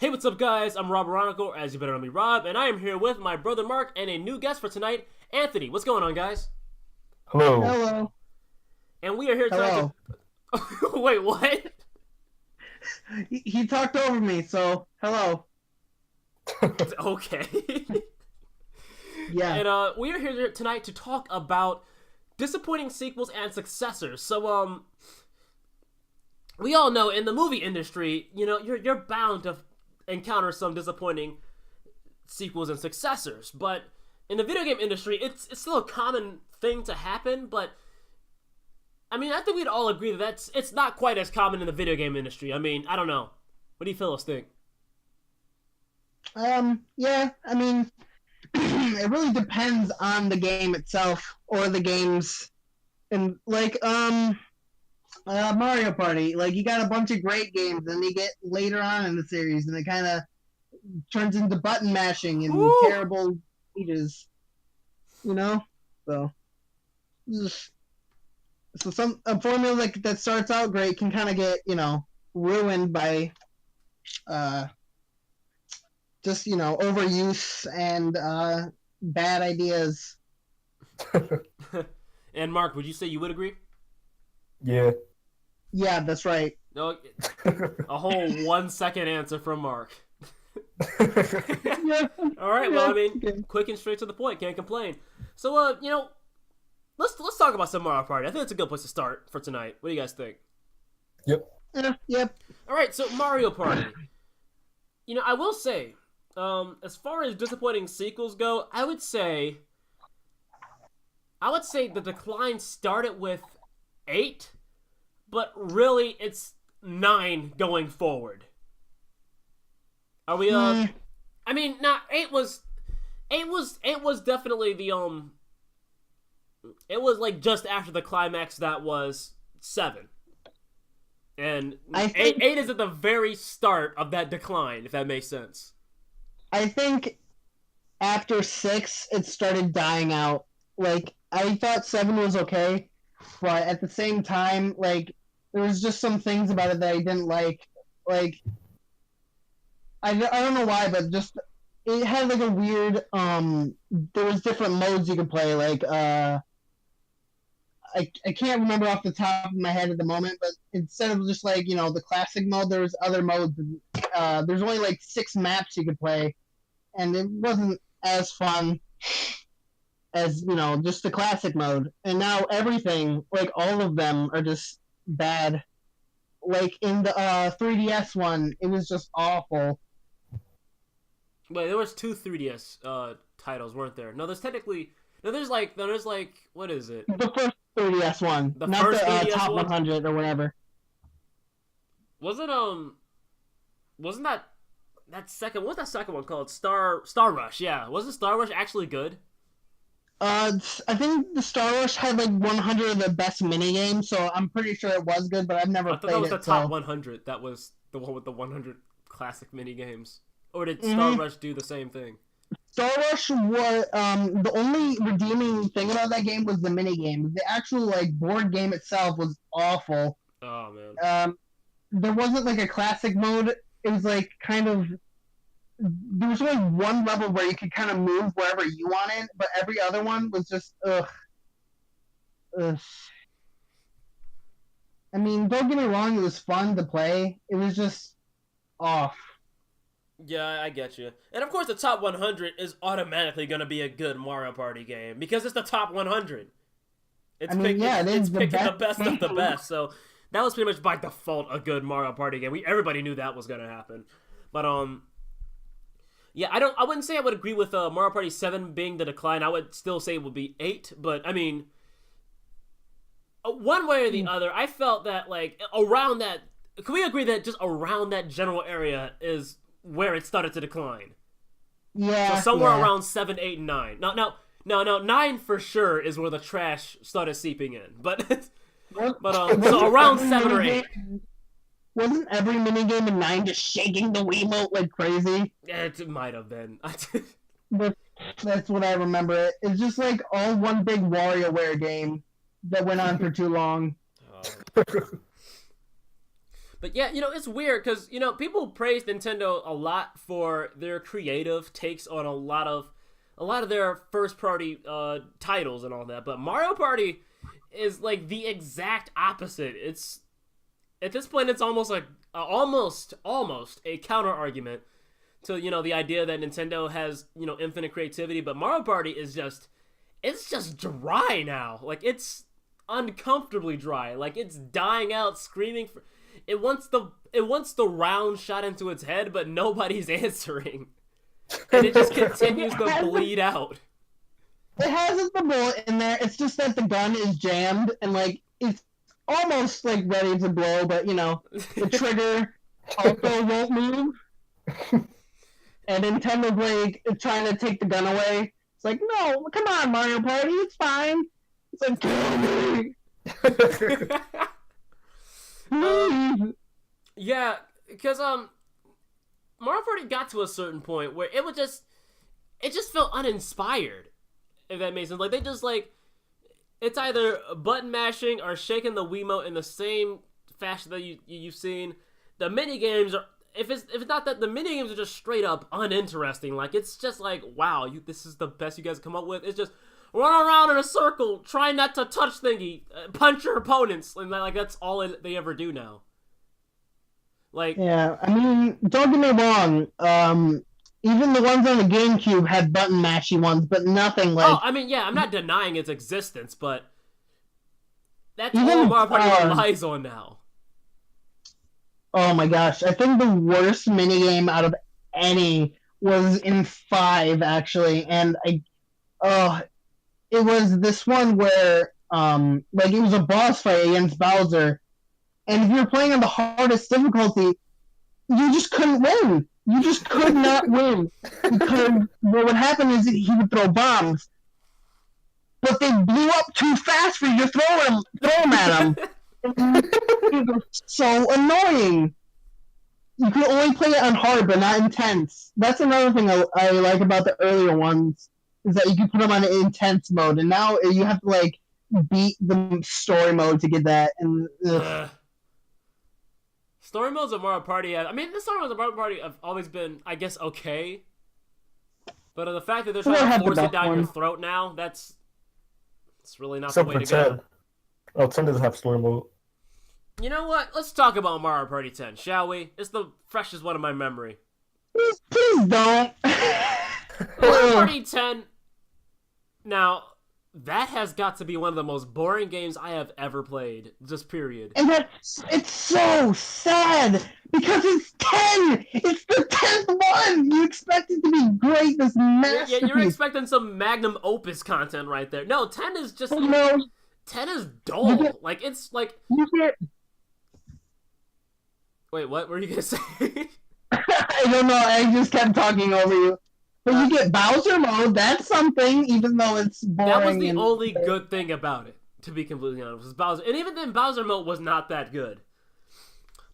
Hey, what's up, guys? I'm RoberOnocle, or as you better know me, Rob, and I am here with my brother Mark and a new guest for tonight, Anthony. What's going on, guys? Hello. Hello. And we are here tonight Hello. to. Wait, what? He talked over me, so hello. Okay. Yeah. And we are here tonight to talk about disappointing sequels and successors. So, we all know in the movie industry, you're bound to encounter some disappointing sequels and successors. But in the video game industry, it's still a common thing to happen. But I mean, I think we'd all agree that it's not quite as common in the video game industry. I mean, I don't know. What do you fellas think? Yeah, I mean, it really depends on the game itself or the games. And Mario Party, like you got a bunch of great games, and you get later on in the series, and it kind of turns into button mashing and Woo! terrible stages, you know. So, so some a formula like that starts out great can kind of get ruined by uh just overuse and bad ideas. And Mark, would you say you would agree? Yeah. Yeah, that's right. No, a whole 1 second answer from Mark. Yeah, All right, well, I mean, okay. quick and straight to the point. Can't complain. So, let's talk about some Mario Party. I think that's a good place to start for tonight. What do you guys think? Yep. Yep. All right, so Mario Party. I will say, as far as disappointing sequels go, I would say the decline started with 8, but really it's 9 going forward. Are we? I mean, not 8 was. 8 was definitely the It was like just after the climax that was 7. And I think 8 is at the very start of that decline, if that makes sense. I think after 6 it started dying out. Like I thought 7 was okay, but at the same time, like there was just some things about it that I didn't like. Like I don't know why, but just it had like a weird there was different modes you could play. Like I can't remember off the top of my head at the moment, but instead of just like the classic mode, there was other modes. There's only like 6 maps you could play, and it wasn't as fun as just the classic mode. And now everything, like all of them, are just bad. Like in the 3DS one, it was just awful. Wait, there was 2 3DS titles, weren't there? No, there's like what is it? The first 3DS one, The not first the 3DS top one? 100 or whatever. Wasn't wasn't that second? What's that second one called? Star Rush. Yeah, wasn't Star Rush actually good? I think the Star Wars had like 100 of the best mini games, so I'm pretty sure it was good, but I've never I thought that played was the it. top So 100. That was the one with the 100 classic mini games. Or did Star hmm Rush do the same thing? Star Wars was the only redeeming thing about that game was the mini game. The actual like board game itself was awful. Oh man. There wasn't like a classic mode. It was like kind of there was only one level where you could kind of move wherever you wanted, but every other one was just ugh. Ugh. I mean, don't get me wrong, it was fun to play. It was just off. Yeah, I get you. And of course, the top 100 is automatically going to be a good Mario Party game because it's the top 100. I mean, yeah, it It's is the picking the best best of the game. best. So that was pretty much by default a good Mario Party game. Everybody knew that was going to happen. But yeah, I wouldn't say I would agree with Mario Party 7 being the decline. I would still say it would be 8. But I mean, one way or the other, I felt that like around that. Can we agree that just around that general area is where it started to decline? So Yeah, somewhere yeah. around 7, 8, and 9. No, 9 for sure is where the trash started seeping in. But What, so wasn't around every 7 or 8. wasn't every minigame in 9 just shaking the Wiimote like crazy? It might have been. But that's what I remember. It's just like all one big WarioWare game that went on for too long. Uh, But yeah, it's weird because people praise Nintendo a lot for their creative takes on a lot of their first party titles and all that. But Mario Party is like the exact opposite. It's at this point it's almost like almost a counter argument to the idea that Nintendo has infinite creativity. But Mario Party is just dry now. Like it's uncomfortably dry. Like it's dying out, screaming for. It wants the round shot into its head, but nobody's answering, and it just continues to bleed out. It has the bullet in there. It's just that the gun is jammed, and like it's almost like ready to blow, but the trigger also won't move. And Nintendo's like trying to take the gun away. It's like, no, come on, Mario Party, it's fine. It's like, kill me. Yeah, because Mario Party got to a certain point where it just felt uninspired, if that makes sense. Like they just it's either button mashing or shaking the Wiimote in the same fashion that you've seen. The mini games are if it's not that, the mini games are just straight up uninteresting. Like it's just like, wow, this is the best you guys come up with. It's just run around in a circle, try not to touch thingy, punch your opponents, and that's all they ever do now. Like, yeah, I mean, don't get me wrong. Even the ones on the GameCube had button mashy ones, but nothing like. Oh, I mean, yeah, I'm not denying its existence, but that's all Mario Party relies on now. Oh my gosh, I think the worst minigame out of any was in 5 actually, and it was this one where it was a boss fight against Bowser, and if you were playing on the hardest difficulty, you just couldn't win. You just could not win because what would happen is he would throw bombs, but they blew up too fast for you to throw them at him. It was so annoying. You could only play it on hard, but not intense. That's another thing I like about the earlier ones, is that you can put them on an intense mode, and now you have to beat the story mode to get that. And story modes of Mario Party, the story modes of Mario Party have always been, I guess, okay. But the fact that they're trying to force it down your throat now, it's really not the way to go. Oh, 10 doesn't have story mode. You know what? Let's talk about Mario Party 10, shall we? It's the freshest one in my memory. Please don't. Mario Party 10. Now, that has got to be one of the most boring games I have ever played. Just period. And it's so sad because it's 10. It's the 10th one. You expect it to be great. This masterpiece. Yeah, you're expecting some magnum opus content right there. No, 10 is just. Oh, no. 10 is dull. It's like. Wait, what were you gonna say? I don't know. I just kept talking over you. But you get Bowser mode. That's something, even though it's boring. That was the only good thing about it, to be completely honest. Was Bowser, and even then, Bowser mode was not that good.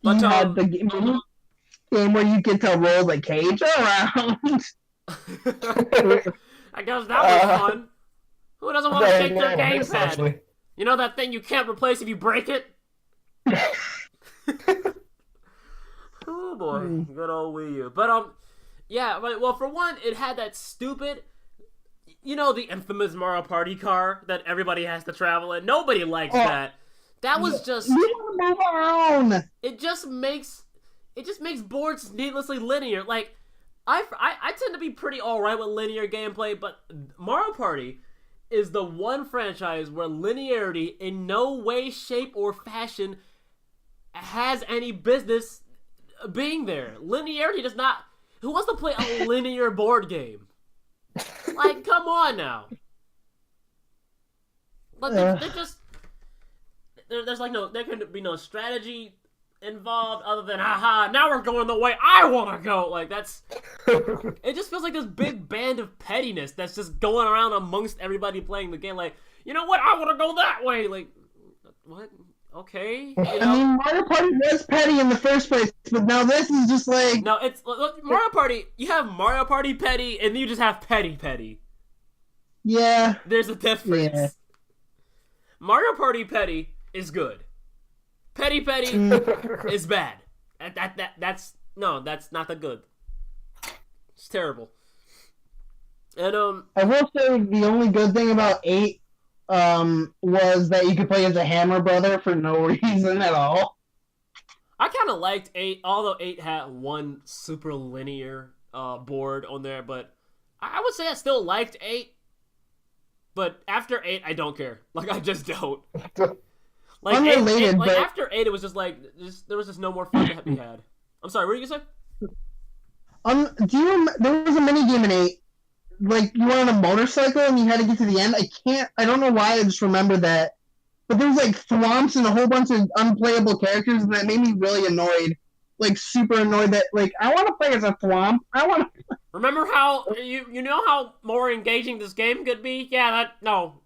But you had the game where you get to roll the cage around. I guess that was fun. Who doesn't want to shake their gamepad? You know that thing you can't replace if you break it? Oh boy, good old Wii U. But yeah, well, for one, it had that stupid, the infamous Mario Party car that everybody has to travel in. Nobody likes that. That was just. You move around. It just makes boards needlessly linear. Like, I tend to be pretty alright with linear gameplay, but Mario Party is the one franchise where linearity in no way, shape, or fashion has any business being there. Linearity does not. Who wants to play a linear board game? Like, come on now. Like, they're just. There's there can be no strategy involved other than, haha, now we're going the way I want to go. Like, that's. It just feels like this big band of pettiness that's just going around amongst everybody playing the game. Like, you know what? I want to go that way. Like, what? Okay. I mean, Mario Party was petty in the first place, but now this is just like. No, it's Mario Party. You have Mario Party petty, and then you just have petty. Yeah. There's a difference. Yeah. Mario Party petty is good. Petty is bad. That's not that good. It's terrible. And I will say the only good thing about 8 was that you could play as a Hammer brother for no reason at all. I kind of liked 8, although 8 had one super linear board on there, but I would say I still liked 8. But after 8, I don't care. Like, I just don't. Like, Unrelated, but... after 8, it was just like, there was just no more fun to be had. I'm sorry, what were you going to say? Do you remember, there was a minigame in 8, like, you were on a motorcycle and you had to get to the end? I don't know why I just remember that. But there was, like, thwomps and a whole bunch of unplayable characters, and that made me really annoyed. Like, super annoyed that, like, I want to play as a thwomp. Remember how, you know how more engaging this game could be? Yeah, no,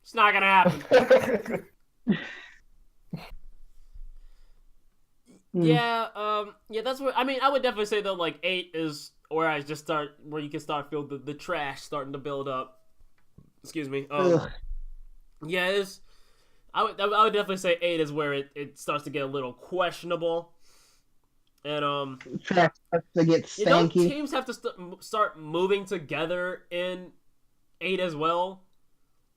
it's not gonna happen. Yeah, that's what, I mean, I would definitely say, though, like, 8 is where you can start feel the trash starting to build up. Excuse me. Yeah, I would definitely say 8 is where it starts to get a little questionable. And Trash starts to get stanky. Teams have to start moving together in 8 as well.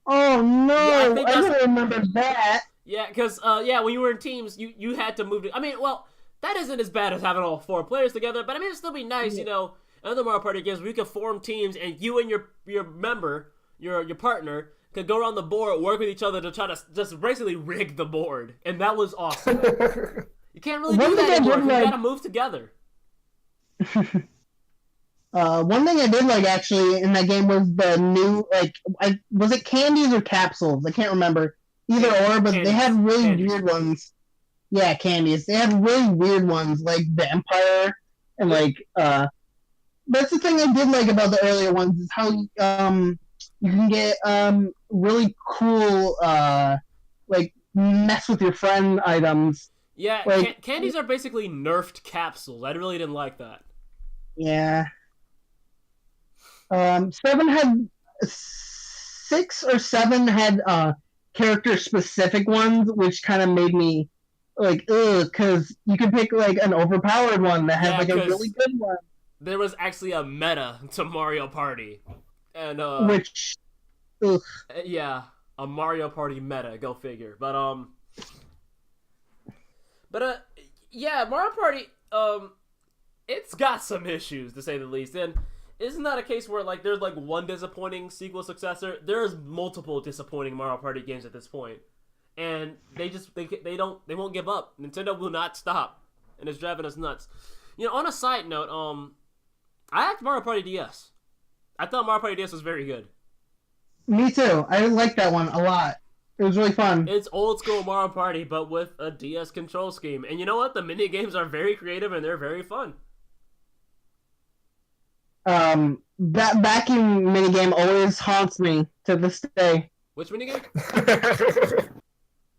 Oh no! Yeah, I don't remember that. Yeah, because when you were in teams, you had to move. I mean, well, that isn't as bad as having all 4 players together, but I mean, it'd still be nice, in other Mario Party games where you could form teams and you and your member, your partner, could go around the board, work with each other to try to just basically rig the board, and that was awesome. You can't really do that anymore. You gotta move together. One thing I did like actually in that game was the new, was it candies or capsules? I can't remember. Either or, but they had really weird ones. Yeah, candies. They had really weird ones, like the Empire, and that's the thing I did like about the earlier ones is how you can get really cool mess with your friend items. Yeah, candies are basically nerfed capsules. I really didn't like that. Yeah. 7 had 6 or 7 had character specific ones, which kind of made me because you could pick an overpowered one that had a really good one. There was actually a meta to Mario Party, and which, yeah, a Mario Party meta. Go figure. But yeah, Mario Party, it's got some issues to say the least, and isn't that a case where there's one disappointing sequel successor? There's multiple disappointing Mario Party games at this point, and they won't give up. Nintendo will not stop, and it's driving us nuts. On a side note, I liked Mario Party DS. I thought Mario Party DS was very good. Me too. I liked that one a lot. It was really fun. It's old school Mario Party, but with a DS control scheme. And you know what? The mini games are very creative and they're very fun. That vacuum minigame always haunts me to this day. Which minigame?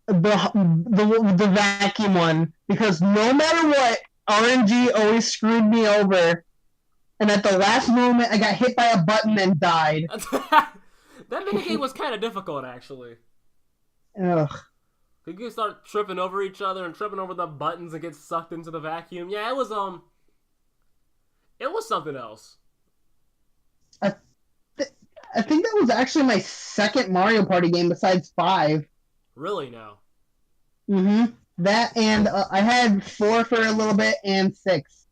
the vacuum one, because no matter what, RNG always screwed me over, and at the last moment, I got hit by a button and died. That minigame was kind of difficult, actually. Ugh. You could start tripping over each other and tripping over the buttons and get sucked into the vacuum. Yeah, it was something else. I think that was actually my second Mario Party game besides 5. Really now? Mm-hmm. That and I had 4 for a little bit and 6.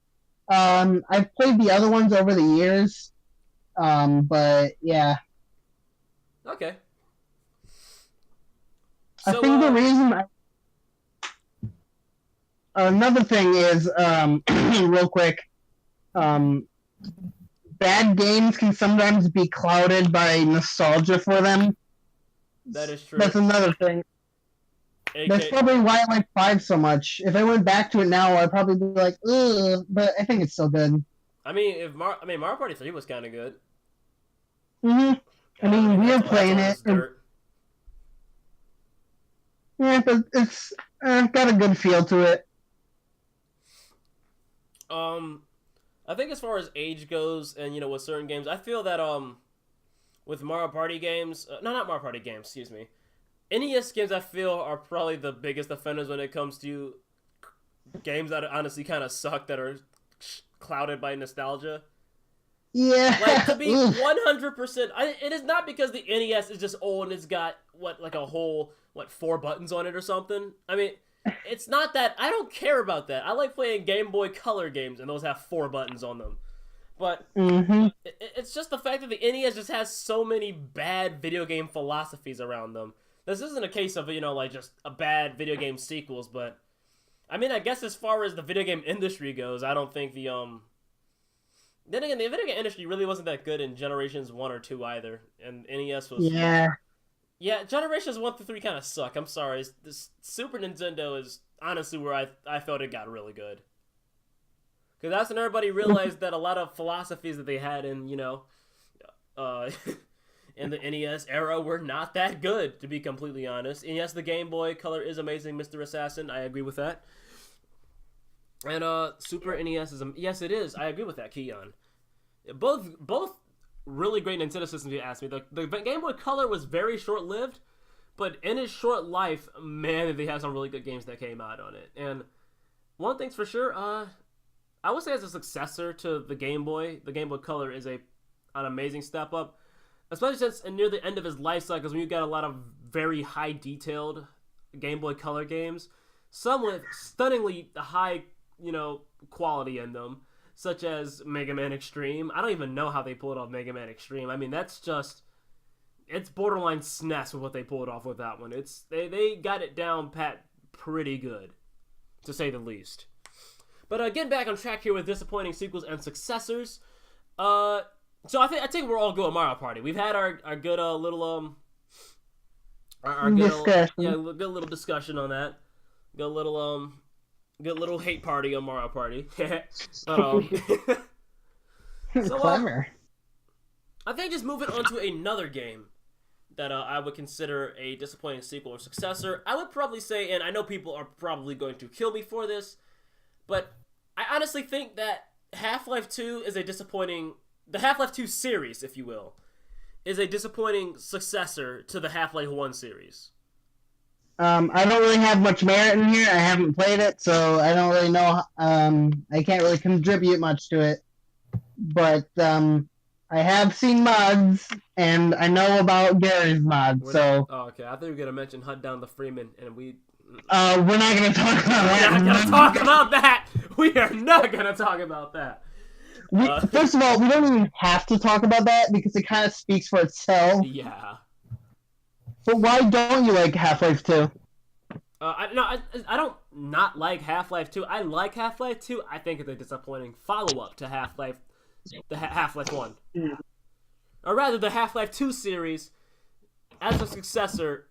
I've played the other ones over the years. But yeah. Okay. I think the reason another thing is, real quick, bad games can sometimes be clouded by nostalgia for them. That is true. That's another thing. That's probably why I like 5 so much. If I went back to it now, I'd probably be like, ugh, but I think it's still good. I mean, Mario Party 3 was kind of good. Mm-hmm. I mean, we were playing it. Yeah, but it's got a good feel to it. I think as far as age goes, and with certain games, I feel that with Mario Party games, not Mario Party games, excuse me. NES games I feel are probably the biggest offenders when it comes to games that honestly kind of suck that are clouded by nostalgia. Yeah. Like, to be 100%, it is not because the NES is just old and it's got, like a whole, 4 buttons on it or something. I mean, it's not that. I don't care about that. I like playing Game Boy Color games and those have 4 buttons on them. But it's just the fact that the NES just has so many bad video game philosophies around them. This isn't a case of, like just a bad video game sequels, but I mean, I guess as far as the video game industry goes, I don't think then again, the video game industry really wasn't that good in Generations 1 or 2 either. And NES was... Yeah, Generations 1 through 3 kind of suck. I'm sorry. This Super Nintendo is honestly where I felt it got really good. Because that's when everybody realized that a lot of philosophies that they had in, in the NES era were not that good, to be completely honest. And yes, the Game Boy Color is amazing, Mr. Assassin. I agree with that. And Super NES is yes, it is. I agree with that, Keon. Both really great Nintendo systems. If you ask me, the Game Boy Color was very short lived, but in its short life, man, they had some really good games that came out on it. And one thing's for sure, I would say as a successor to the Game Boy Color is an amazing step up, especially since near the end of his life cycle, when you got a lot of very high detailed Game Boy Color games, some with stunningly high quality in them, such as Mega Man Extreme. I don't even know how they pulled off Mega Man Extreme. I mean, it's borderline SNES with what they pulled off with that one. They got it down pat pretty good, to say the least. But getting back on track here with disappointing sequels and successors. So I think we're all good with Mario Party. We've had our good little our good discussion. Good little discussion on that. Good little hate party on Mario Party. So Clever. I think just moving on to another game that I would consider a disappointing sequel or successor. I would probably say, and I know people are probably going to kill me for this, but I honestly think that Half-Life 2 is a disappointing... The Half-Life 2 series, if you will, is a disappointing successor to the Half-Life 1 series. I don't really have much merit in here. I haven't played it, so I don't really know. I can't really contribute much to it. But I have seen mods, and I know about Gary's mod. So. Okay. I thought you were gonna mention Hunt Down the Freeman, and we. We're not gonna talk about that. We're not gonna talk about that. We are not gonna talk about that. First of all, we don't even have to talk about that because it kind of speaks for itself. Yeah. But why don't you like Half-Life 2? I don't not like Half-Life 2. I like Half-Life 2. I think it's a disappointing follow-up to Half-Life, Half-Life 1. Mm. Or rather, the Half-Life 2 series, as a successor,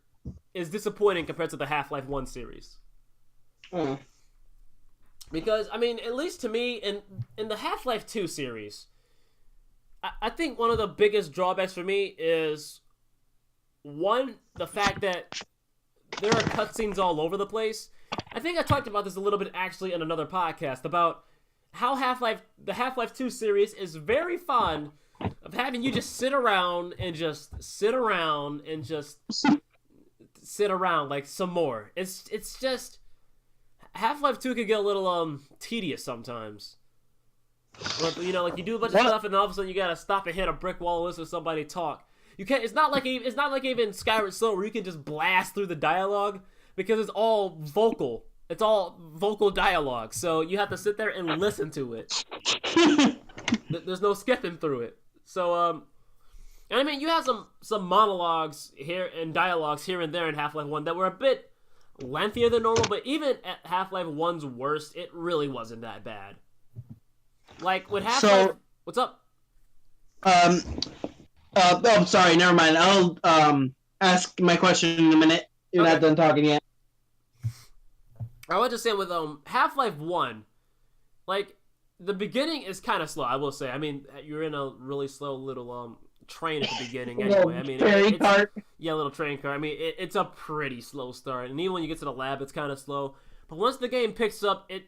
is disappointing compared to the Half-Life 1 series. Mm. Because, I mean, at least to me, in the Half-Life 2 series, I think one of the biggest drawbacks for me is... One, the fact that there are cutscenes all over the place. I think I talked about this a little bit actually in another podcast about how the Half-Life 2 series is very fond of having you just sit around like some more. It's just Half-Life 2 could get a little tedious sometimes. Like you do a bunch of stuff and all of a sudden you gotta stop and hit a brick wall and listen to somebody talk. You can't. It's not like even Skyward Sword where you can just blast through the dialogue because it's all vocal. It's all vocal dialogue. So you have to sit there and listen to it. There's no skipping through it. So and I mean you have some monologues here and dialogues here and there in Half-Life 1 that were a bit lengthier than normal, but even at Half-Life 1's worst, it really wasn't that bad. Like with Half-Life, what's up? Sorry, never mind. I'll ask my question in a minute. You're not done talking yet. I was just saying with Half-Life 1, like the beginning is kind of slow. I will say. I mean, you're in a really slow little train at the beginning anyway. I mean, train cart. Yeah, little train car. I mean, it's a pretty slow start, and even when you get to the lab, it's kind of slow. But once the game picks up, it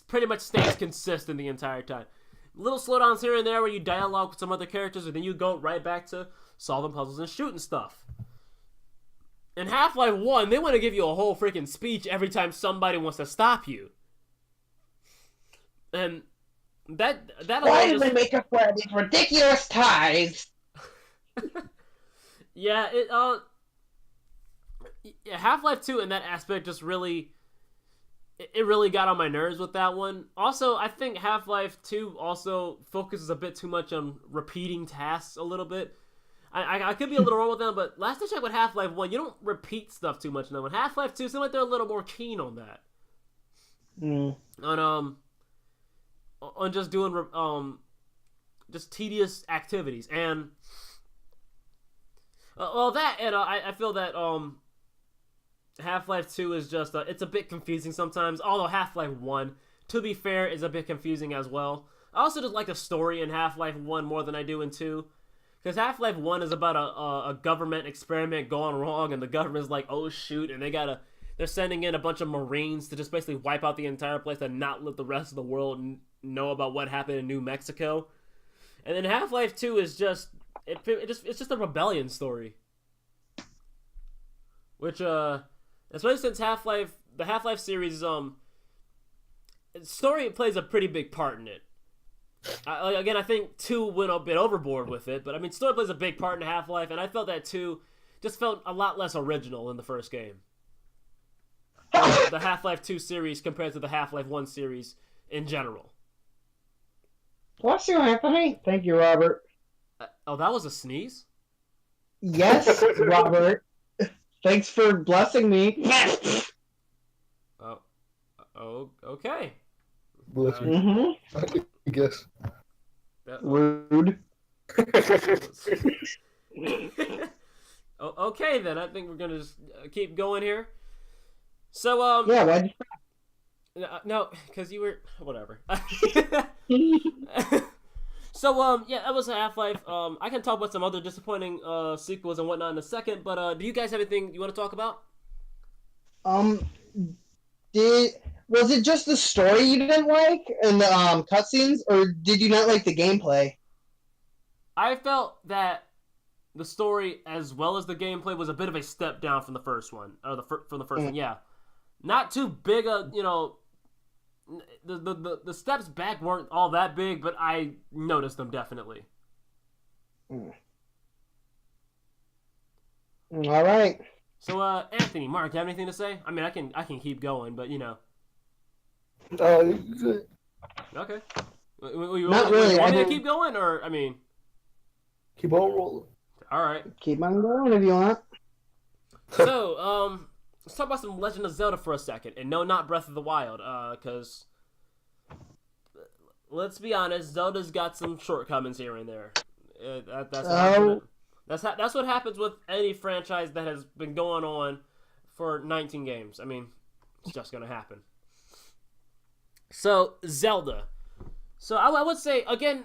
pretty much stays consistent the entire time. Little slowdowns here and there where you dialogue with some other characters, and then you go right back to solving puzzles and shooting stuff. in Half-Life 1, they want to give you a whole freaking speech every time somebody wants to stop you. And that Why did they make us wear these ridiculous ties? Yeah, Half-Life 2 in that aspect just really got on my nerves with that one. Also, I think Half-Life 2 also focuses a bit too much on repeating tasks a little bit. I could be a little wrong with them, but last I checked with Half-Life 1, you don't repeat stuff too much now. With Half-Life 2, it seems like they're a little more keen on that. On just doing just tedious activities. And I feel that Half-Life 2 is just it's a bit confusing sometimes, although Half-Life 1, to be fair, is a bit confusing as well. I also just like the story in Half-Life 1 more than I do in 2. Because Half-Life 1 is about a government experiment going wrong, and the government's like, oh shoot, and they're sending in a bunch of Marines to just basically wipe out the entire place and not let the rest of the world know about what happened in New Mexico. And then Half-Life 2 is just it's just a rebellion story. Which especially since the Half-Life series story plays a pretty big part in it. Again, I think 2 went a bit overboard with it, but I mean, story plays a big part in Half-Life, and I felt that 2 just felt a lot less original than the first game. The Half-Life 2 series compared to the Half-Life 1 series in general. Bless you, Anthony. Thank you, Robert. Oh, that was a sneeze? Yes, Robert. Thanks for blessing me. Oh, okay. Bless you. I guess. Rude. Okay, then. I think we're going to just keep going here. So, yeah, why'd you no, because you were... Whatever. So, yeah, that was Half-Life. I can talk about some other disappointing sequels and whatnot in a second, but do you guys have anything you want to talk about? Was it just the story you didn't like and the cutscenes, or did you not like the gameplay? I felt that the story as well as the gameplay was a bit of a step down from the first one, or from the first one. Yeah, not too big a the steps back weren't all that big, but I noticed them definitely. All right. So, Anthony, Mark, you have anything to say? I mean, I can keep going, but you know. Good. Okay. You want me to keep going, or I mean, keep on rolling. All right. Keep on going if you want. So, let's talk about some Legend of Zelda for a second, and no, not Breath of the Wild, because let's be honest, Zelda's got some shortcomings here and there. That's what happens with any franchise that has been going on for 19 games. I mean, it's just gonna happen. So, Zelda. So, I would say, again,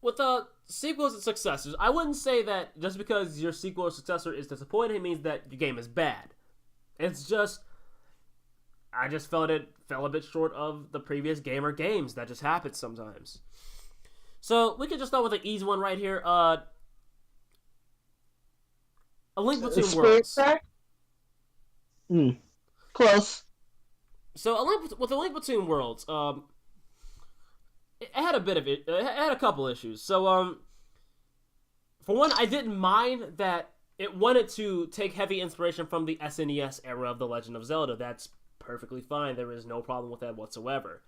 with the sequels and successors, I wouldn't say that just because your sequel or successor is disappointing means that your game is bad. It's just, I just felt it fell a bit short of the previous game or games. That just happens sometimes. So, we can just start with an easy one right here. A Link Between Worlds. Close. So, with A Link Between Worlds, it had a bit of it. It had a couple issues. So, for one, I didn't mind that it wanted to take heavy inspiration from the SNES era of The Legend of Zelda. That's perfectly fine. There is no problem with that whatsoever.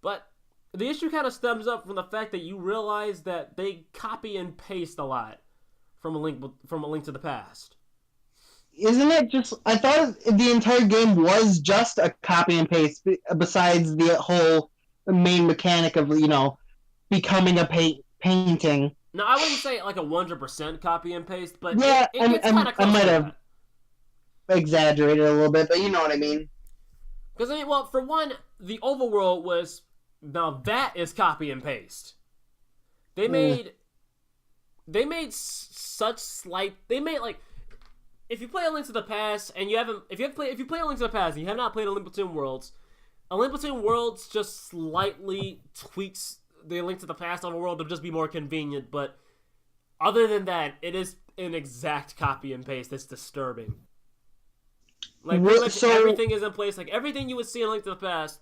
But the issue kind of stems up from the fact that you realize that they copy and paste a lot from A Link to the Past. Isn't it just... I thought the entire game was just a copy and paste, besides the whole main mechanic of, becoming a painting. No, I wouldn't say like a 100% copy and paste, but yeah, it gets kind of close. I might have exaggerated a little bit, but you know what I mean. Because, I mean, well, for one, the overworld was... Now, that is copy and paste. They made such slight... They made, like... If you play A Link to the Past, and you haven't... If you play A Link to the Past, and you have not played A Link Between Worlds, A Link Between Worlds just slightly tweaks the Link to the Past overworld to just be more convenient, but other than that, it is an exact copy and paste that's disturbing. Like pretty much everything is in place. Like everything you would see in A Link to the Past,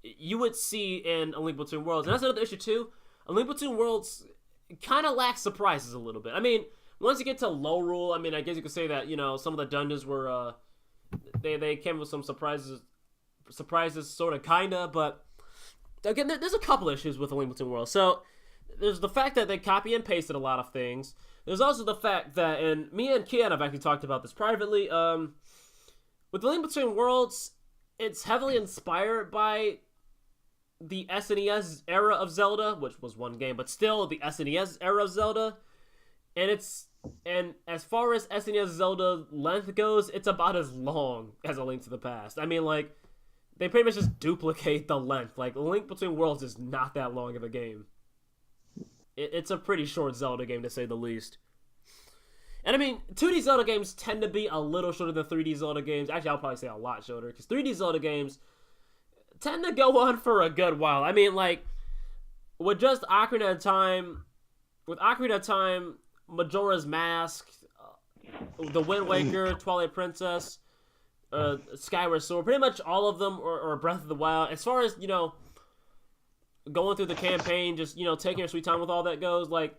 you would see in A Link Between Worlds. And that's another issue too. A Link Between Worlds kind of lacks surprises a little bit. I mean, once you get to Lorule, I mean, I guess you could say that, you know, some of the dungeons were, they came with some surprises, sort of, kind of, but again, there's a couple issues with A Link Between Worlds. So, there's the fact that they copy and pasted a lot of things. There's also the fact that, and me and Kian have actually talked about this privately, with A Link Between Worlds, it's heavily inspired by the SNES era of Zelda, which was one game, but still the SNES era of Zelda. And as far as SNES Zelda length goes, it's about as long as A Link to the Past. I mean, like, they pretty much just duplicate the length. Like, A Link Between Worlds is not that long of a game. It's a pretty short Zelda game, to say the least. And I mean, 2D Zelda games tend to be a little shorter than 3D Zelda games. Actually, I'll probably say a lot shorter, because 3D Zelda games tend to go on for a good while. I mean, like, with just Ocarina of Time, Majora's Mask, The Wind Waker, Twilight Princess, Skyward Sword, pretty much all of them, or Breath of the Wild. As far as, you know, going through the campaign, just, you know, taking your sweet time with all that goes, like,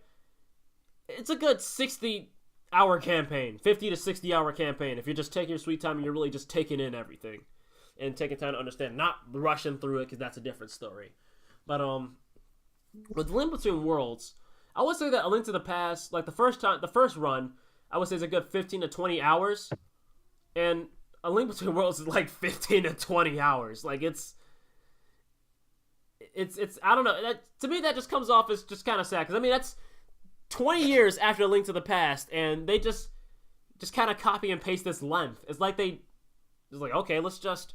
it's a good 60-hour campaign, 50 to 60-hour campaign, if you're just taking your sweet time and you're really just taking in everything and taking time to understand, not rushing through it, because that's a different story. But with Link Between Worlds, I would say that A Link to the Past, like the first run, I would say is a good 15 to 20 hours, and A Link Between Worlds is like 15 to 20 hours. Like it's I don't know. To me, that just comes off as just kind of sad, because I mean that's 20 years after A Link to the Past, and they just kind of copy and paste this length. It's like okay, let's just.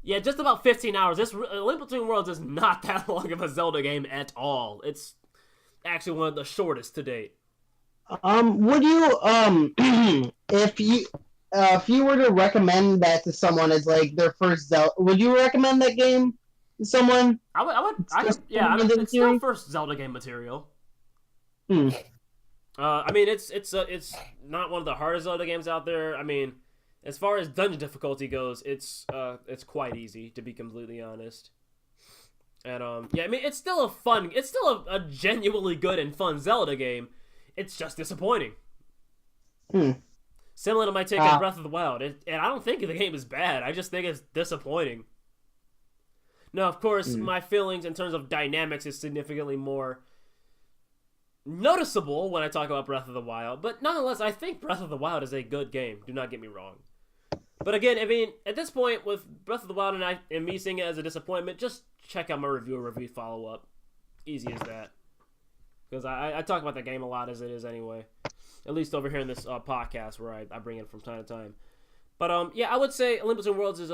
Yeah, just about 15 hours. A Link Between Worlds is not that long of a Zelda game at all. It's actually one of the shortest to date. Would you if you were to recommend that to someone as like their first Zelda, would you recommend that game to someone? I would. It's their first Zelda game material. I mean, it's not one of the hardest Zelda games out there. I mean, as far as dungeon difficulty goes, it's quite easy, to be completely honest. And yeah, I mean, it's still a genuinely good and fun Zelda game. It's just disappointing. Similar to my take on Breath of the Wild, and I don't think the game is bad. I just think it's disappointing. Now, of course, my feelings in terms of dynamics is significantly more noticeable when I talk about Breath of the Wild, but nonetheless, I think Breath of the Wild is a good game. Do not get me wrong. But again, I mean, at this point, with Breath of the Wild and me seeing it as a disappointment, just check out my review follow-up. Easy as that. Because I talk about the game a lot as it is anyway. At least over here in this podcast where I bring it from time to time. But yeah, I would say A Link Between Worlds is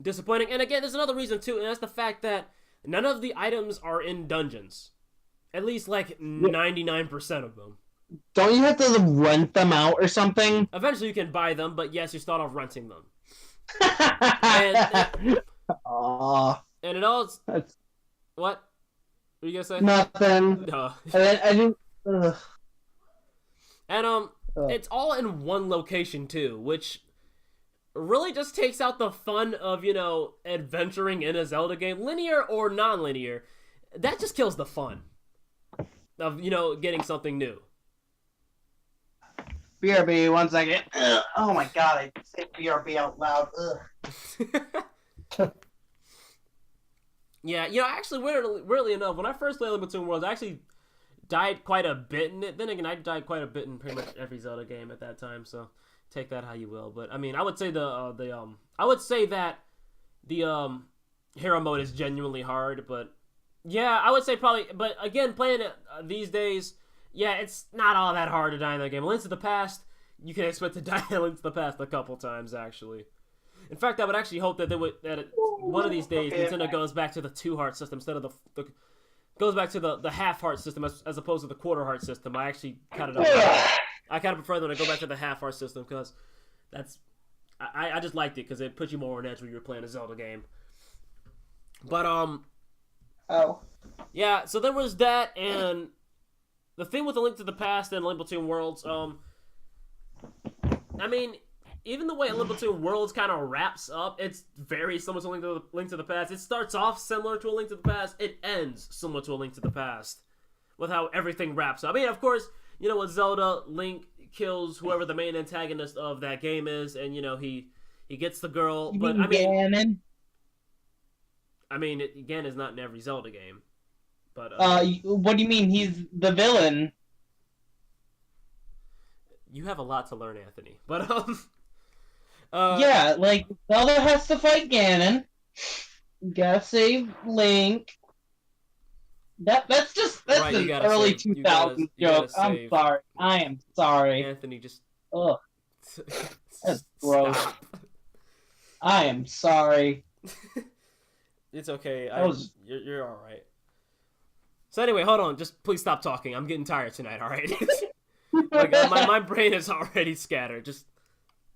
disappointing. And again, there's another reason too, and that's the fact that none of the items are in dungeons. At least like 99% of them. Don't you have to rent them out or something? Eventually you can buy them, but yes, you start off renting them. And it all... What? What are you gonna say? Nothing. No. And it's all in one location too, which really just takes out the fun of, you know, adventuring in a Zelda game, linear or non-linear. That just kills the fun of, you know, getting something new. BRB, 1 second. Ugh. Oh my god, I say BRB out loud. Yeah, you know, actually, weirdly enough, when I first played Link Between Worlds, I actually died quite a bit in it. Then again, I died quite a bit in pretty much every Zelda game at that time, so take that how you will. But I mean, I would say that the hero mode is genuinely hard, but yeah, I would say probably. But again, playing it these days, yeah, it's not all that hard to die in that game. Link to the Past, you can expect to die in Link to the Past a couple times actually. In fact, I would actually hope that one of these days Nintendo goes back to the 2-heart system instead of goes back to the half-heart system as opposed to the quarter-heart system. I actually kind of prefer them to go back to the half-heart system because I just liked it because it put you more on edge when you were playing a Zelda game. But yeah. So there was that, and the thing with A Link to the Past and Link Between Worlds, I mean, even the way A Link Between Worlds kind of wraps up, it's very similar to Link to the Past. It starts off similar to A Link to the Past. It ends similar to A Link to the Past with how everything wraps up. I mean, of course, you know, with Zelda, Link kills whoever the main antagonist of that game is, and, you know, he gets the girl. You but mean I mean, Ganon? I mean, it, again, is not in every Zelda game. But what do you mean he's the villain? you have a lot to learn, Anthony. But Yeah, like Zelda has to fight Ganon. You gotta save Link. That's Right, an you gotta early save- you 2000s gotta joke. I'm save- sorry. I am sorry. Anthony, just Ugh, that's gross. stop. I am sorry. It's okay. That was- You're all right. So anyway, hold on. Just please stop talking. I'm getting tired tonight. All right. Like, my brain is already scattered. Just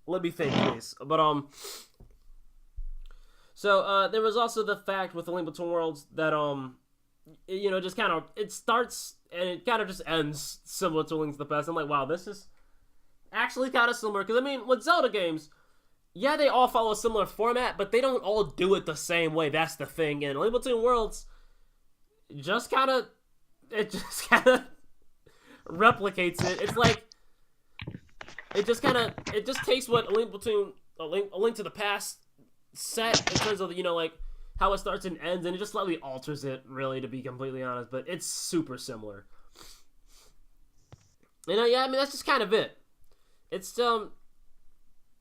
let me think, please. But so there was also the fact with The Link Between Worlds that you know, just kind of it starts and it kind of just ends similar to Link to the Past. I'm like, wow, this is actually kind of similar because I mean, with Zelda games, yeah, they all follow a similar format, but they don't all do it the same way. That's the thing. And Link Between Worlds just kind of replicates it. It's like it just takes what a link to the Past set in terms of, you know, like how it starts and ends, and it just slightly alters it, really, to be completely honest. But it's super similar. And yeah, I mean, that's just kind of it. It's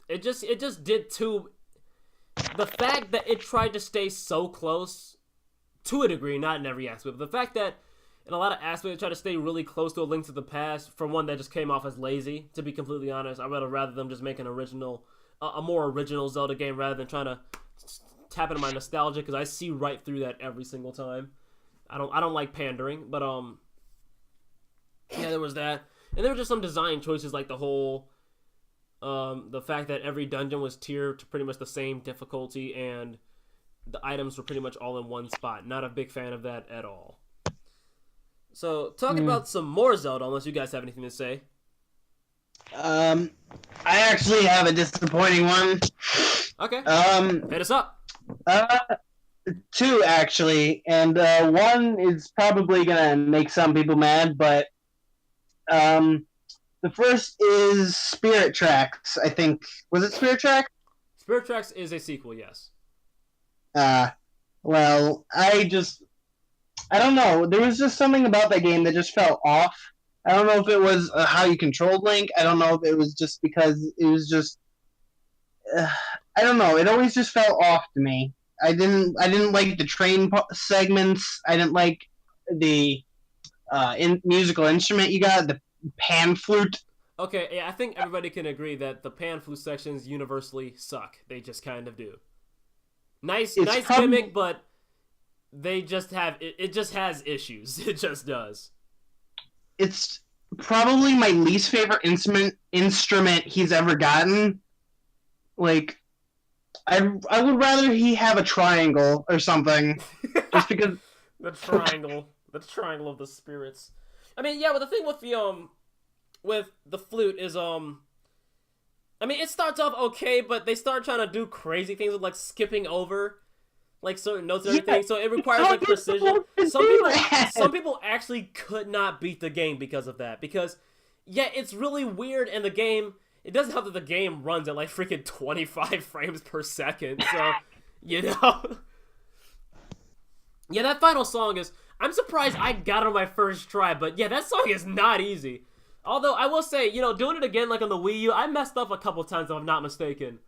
it just did too. The fact that it tried to stay so close, to a degree, not in every aspect, but the fact that in a lot of aspects it tried to stay really close to A Link to the Past, for one that just came off as lazy, to be completely honest. I'd rather them just make an original, a more original Zelda game rather than trying to tap into my nostalgia, because I see right through that every single time. I don't like pandering, but yeah, there was that, and there were just some design choices, like the whole the fact that every dungeon was tiered to pretty much the same difficulty, and the items were pretty much all in one spot. Not a big fan of that at all. So, talk about some more Zelda, unless you guys have anything to say. I actually have a disappointing one. Okay. Hit us up. Two actually, and one is probably gonna make some people mad, but the first is Spirit Tracks. I think, was it Spirit Tracks? Spirit Tracks is a sequel, yes. Well, I don't know. There was just something about that game that just felt off. I don't know if it was how you controlled Link. I don't know if it was just because it was just. I don't know. It always just felt off to me. I didn't like the train segments. I didn't like the musical instrument you got, the pan flute. Okay, yeah, I think everybody can agree that the pan flute sections universally suck. They just kind of do. Nice gimmick, but they just have it just has issues. It just does. It's probably my least favorite instrument he's ever gotten. Like, I would rather he have a triangle or something, just because the triangle of the spirits. I mean, yeah, but the thing with the flute is I mean, it starts off okay, but they start trying to do crazy things with, like, skipping over, like, certain notes and everything, so it requires, like, precision. Some people actually could not beat the game because of that, because, yeah, it's really weird, and the game, it doesn't help that the game runs at, like, freaking 25 frames per second, so, you know. Yeah, that final song is, I'm surprised I got it on my first try, but, yeah, that song is not easy. Although, I will say, you know, doing it again, like, on the Wii U, I messed up a couple times, if I'm not mistaken,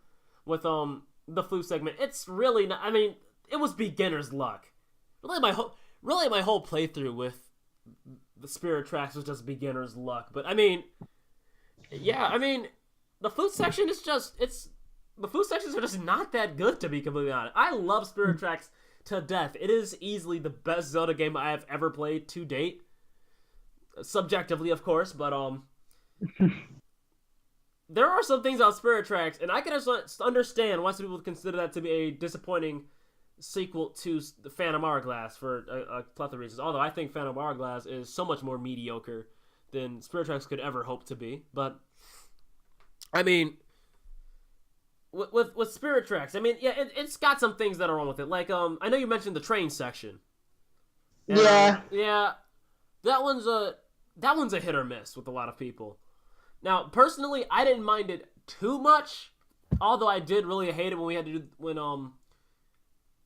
with, the flute segment. It's really not, I mean, it was beginner's luck. Really, my whole playthrough with the Spirit Tracks was just beginner's luck. But, I mean, yeah, I mean, the flute section is just, the flute sections are just not that good, to be completely honest. I love Spirit Tracks to death. It is easily the best Zelda game I have ever played to date. Subjectively, of course, but there are some things on Spirit Tracks, and I can understand why some people consider that to be a disappointing sequel to the Phantom Hourglass for a plethora of reasons. Although I think Phantom Hourglass is so much more mediocre than Spirit Tracks could ever hope to be. But I mean, with Spirit Tracks, I mean, yeah, it's got some things that are wrong with it. Like, I know you mentioned the train section. And, yeah, that one's a hit or miss with a lot of people. Now, personally, I didn't mind it too much, although I did really hate it when we had to do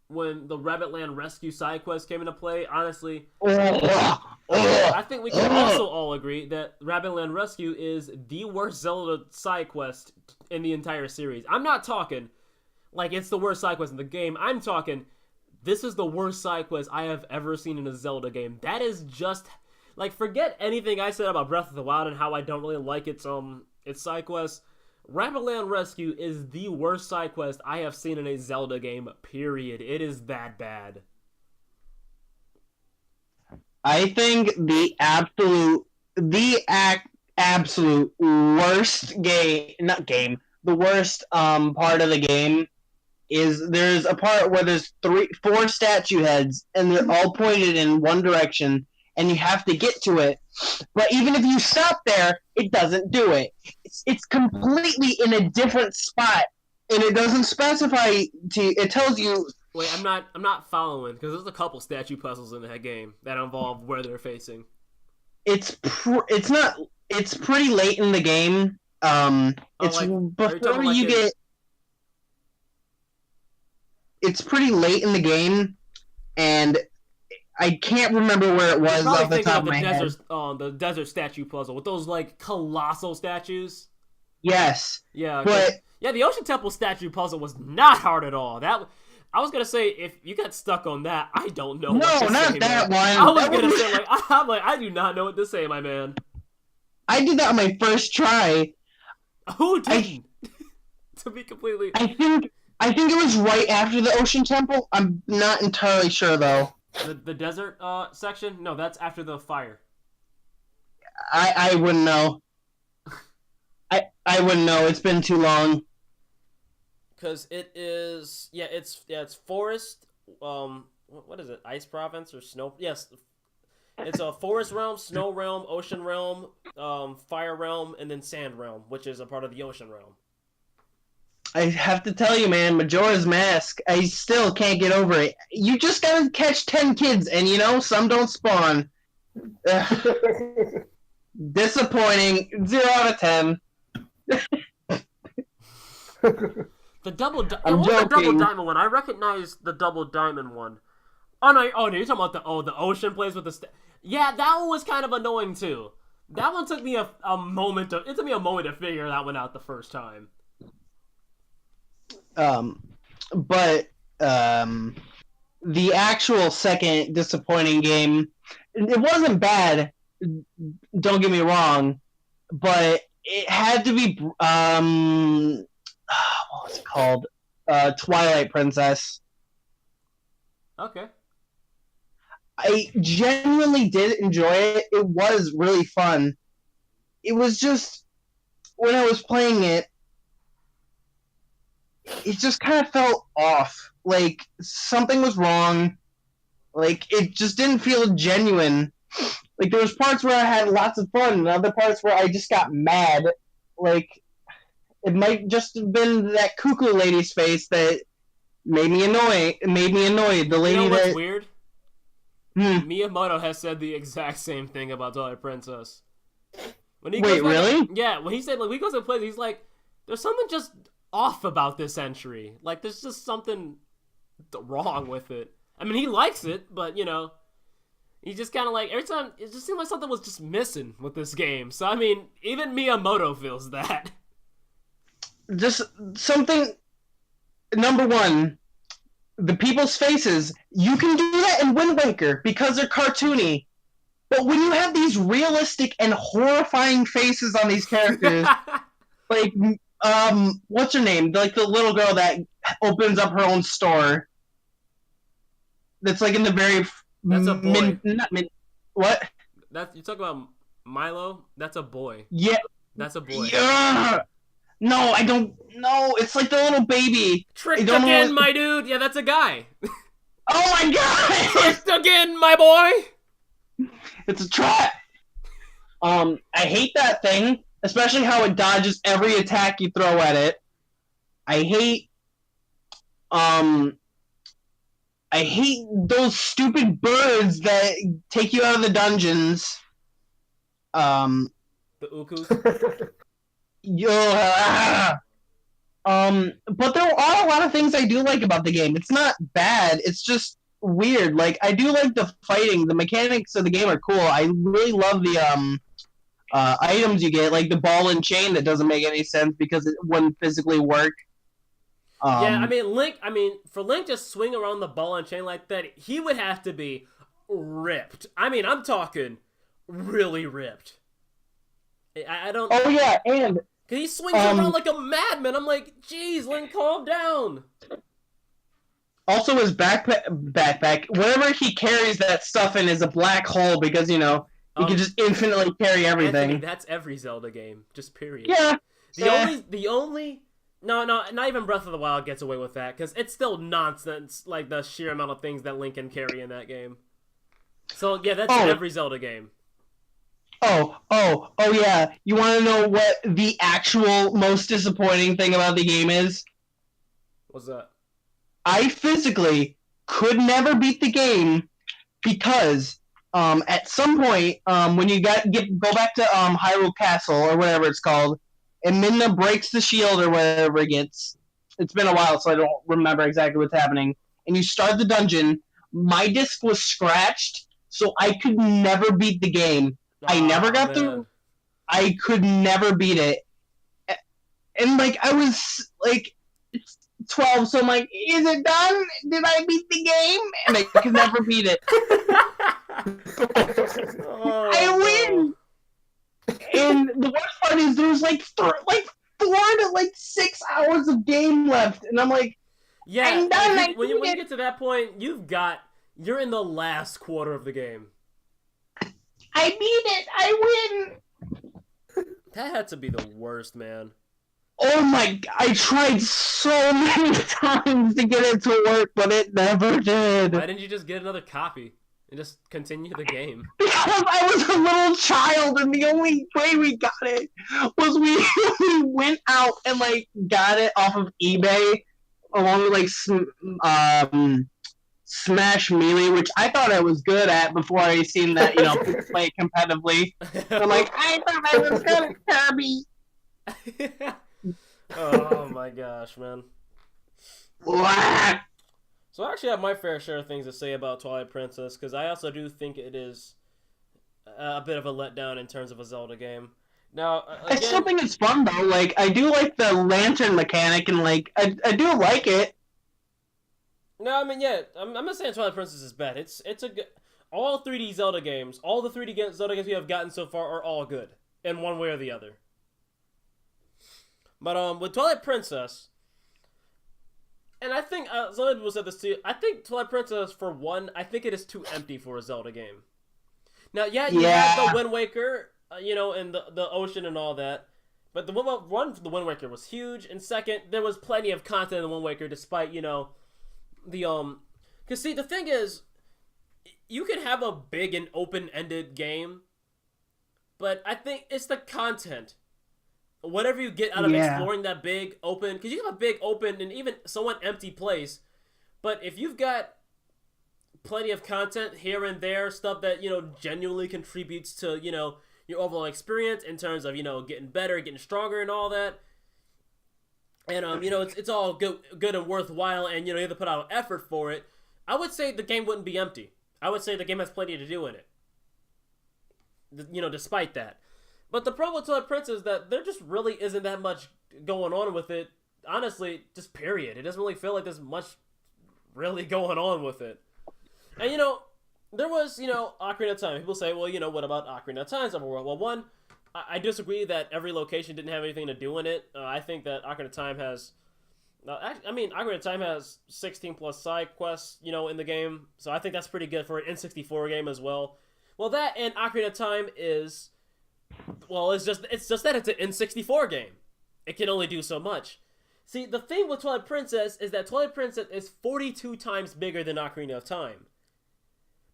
when the Rabbit Land Rescue side quest came into play. Honestly, I think we can also all agree that Rabbit Land Rescue is the worst Zelda side quest in the entire series. I'm not talking like it's the worst side quest in the game. I'm talking this is the worst side quest I have ever seen in a Zelda game. That is just like, forget anything I said about Breath of the Wild and how I don't really like its side quests. Rabbit Land Rescue is the worst side quest I have seen in a Zelda game, period. It is that bad. I think the absolute worst the worst part of the game is there's a part where there's 4 statue heads and they're all pointed in one direction and you have to get to it. But even if you stop there, it doesn't do it. It's completely in a different spot, and it doesn't specify. It tells you. Wait, I'm not following, because there's a couple statue puzzles in that game that involve where they're facing. It's pretty late in the game. It's before you get. It's pretty late in the game, and I can't remember where it was off the top of my head. The desert statue puzzle with those like colossal statues. Yes. Yeah. The Ocean Temple statue puzzle was not hard at all. I was gonna say, if you got stuck on that, I don't know. No, not that one. I was gonna say I do not know what to say, my man. I did that on my first try. Who did? To be completely. I think it was right after the Ocean Temple. I'm not entirely sure though. The desert section? No, that's after the fire. I wouldn't know. I wouldn't know. It's been too long. Because it is, it's forest. What is it? Ice province or snow? Yes, it's a forest realm, snow realm, ocean realm, fire realm, and then sand realm, which is a part of the ocean realm. I have to tell you, man, Majora's Mask, I still can't get over it. You just gotta catch 10 kids, and some don't spawn. Disappointing. 0 out of 10. The double diamond one. I recognize the double diamond one. Oh no, you're talking about the ocean place with the yeah, that one was kind of annoying too. That one took me a moment to figure that one out the first time. But the actual second disappointing game, it wasn't bad, don't get me wrong, but it had to be what was it called? Twilight Princess. Okay. I genuinely did enjoy it. It was really fun. It was just, when I was playing it, it just kind of felt off. Like, something was wrong. Like, it just didn't feel genuine. Like, there was parts where I had lots of fun, and other parts where I just got mad. Like, it might just have been that cuckoo lady's face that made me annoyed. The lady you know what's that... weird? Miyamoto has said the exact same thing about Twilight Princess. Wait, really? Yeah, when he said, like, when he goes and plays, he's like, there's something just off about this entry. Like, there's just something wrong with it. I mean, he likes it, but, he just kind of like, every time, it just seemed like something was just missing with this game. So, I mean, even Miyamoto feels that. Just something, number one, the people's faces, you can do that in Wind Waker because they're cartoony. But when you have these realistic and horrifying faces on these characters, like, what's her name? Like the little girl that opens up her own store. That's like in the very... That's a boy. What? You talk about Milo? That's a boy. Yeah. That's a boy. Yeah. No, I don't... No, it's like the little baby. Tricked again, my dude. Yeah, that's a guy. Oh my god! Tricked again, my boy! It's a trap! I hate that thing, especially how it dodges every attack you throw at it. I hate um I hate those stupid birds that take you out of the dungeons. The Ukus. But there are a lot of things I do like about the game. It's not bad. It's just weird. Like I do like the fighting. The mechanics of the game are cool. I really love the items you get, like the ball and chain that doesn't make any sense because it wouldn't physically work. Yeah, I mean, Link. I mean, for Link to swing around the ball and chain like that, he would have to be ripped. I mean, I'm talking really ripped. I don't. Oh yeah, and cause he swings around like a madman. I'm like, geez, Link, calm down. Also, his backpack, whatever he carries that stuff in is a black hole because he can just infinitely carry everything. Anthony, that's every Zelda game, just period. Yeah. The only. No, not even Breath of the Wild gets away with that, because it's still nonsense, like the sheer amount of things that Link can carry in that game. So, yeah, that's every Zelda game. Oh, yeah. You want to know what the actual most disappointing thing about the game is? What's that? I physically could never beat the game because at some point, when you go back to Hyrule Castle, or whatever it's called, and Midna breaks the shield or whatever it gets. It's been a while, so I don't remember exactly what's happening. And you start the dungeon. My disc was scratched, so I could never beat the game. I never got through. I could never beat it. And, like, I was, like, 12, so I'm like, is it done? Did I beat the game? And I could never beat it. I win! And the worst part is there's like 4 to 6 hours of game left, and I'm like, yeah, I'm done. When you get to that point, you're in the last quarter of the game. I beat it. I win. That had to be the worst, man. Oh my! I tried so many times to get it to work, but it never did. Why didn't you just get another copy and just continue the game? Because I was a little child, and the only way we got it was we went out and like got it off of eBay, along with like Smash Melee, which I thought I was good at before I seen that people play it competitively. I'm like, I thought I was good at Kirby. Oh my gosh, man. What? So I actually have my fair share of things to say about Twilight Princess, because I also do think it is a bit of a letdown in terms of a Zelda game. Now, again, I still think it's fun though. Like, I do like the lantern mechanic, and like, I do like it. No, I mean, yeah, I'm not saying Twilight Princess is bad. It's a good. All 3D Zelda games, all the 3D Zelda games we have gotten so far are all good in one way or the other. But with Twilight Princess, and I think some people said this too. I think Twilight Princess, for one, I think it is too empty for a Zelda game. Now, yeah, you have the Wind Waker, and the ocean and all that. But the Wind Waker was huge, and second, there was plenty of content in the Wind Waker, despite the because see, the thing is, you can have a big and open-ended game, but I think it's the content. Whatever you get out of exploring that big open, because you have a big open and even somewhat empty place, but if you've got plenty of content here and there, stuff that genuinely contributes to your overall experience in terms of getting better, getting stronger, and all that, and it's all good and worthwhile, and you have to put out effort for it, I would say the game wouldn't be empty. I would say the game has plenty to do in it. Despite that. But the problem with Twilight Princess is that there just really isn't that much going on with it. Honestly, just period. It doesn't really feel like there's much really going on with it. And, there was, Ocarina of Time. People say, well, what about Ocarina of Time's overworld? Well, one, I disagree that every location didn't have anything to do in it. I think that Ocarina of Time has... Ocarina of Time has 16 plus side quests, in the game. So I think that's pretty good for an N64 game as well. Well, that and Ocarina of Time is... Well, it's just that it's an N64 game. It can only do so much. See, the thing with Twilight Princess is that Twilight Princess is 42 times bigger than Ocarina of Time.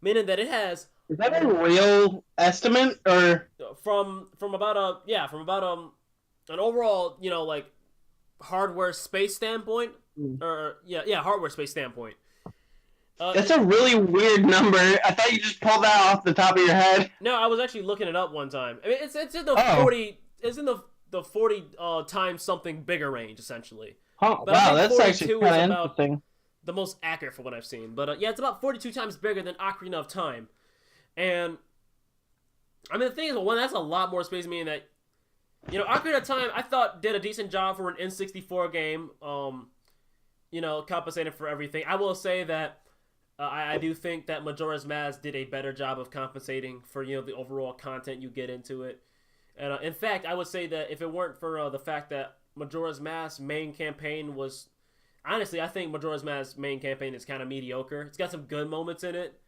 Meaning that it has... Is that a real estimate, or... From about an overall, hardware space standpoint, or hardware space standpoint. That's a really weird number. I thought you just pulled that off the top of your head. No, I was actually looking it up one time. I mean, it's in the 40. It's in the 40 times something bigger range essentially. Oh But wow, that's actually kind of interesting. The most accurate for what I've seen. But it's about 42 times bigger than Ocarina of Time. And I mean, the thing is, one, that's a lot more space, meaning that, Ocarina of Time, I thought did a decent job for an N64 game. Compensating for everything. I will say that I do think that Majora's Mask did a better job of compensating for the overall content you get into it. And in fact, I would say that if it weren't for the fact that Majora's Mask main campaign was, honestly, I think Majora's Mask main campaign is kind of mediocre. It's got some good moments in it,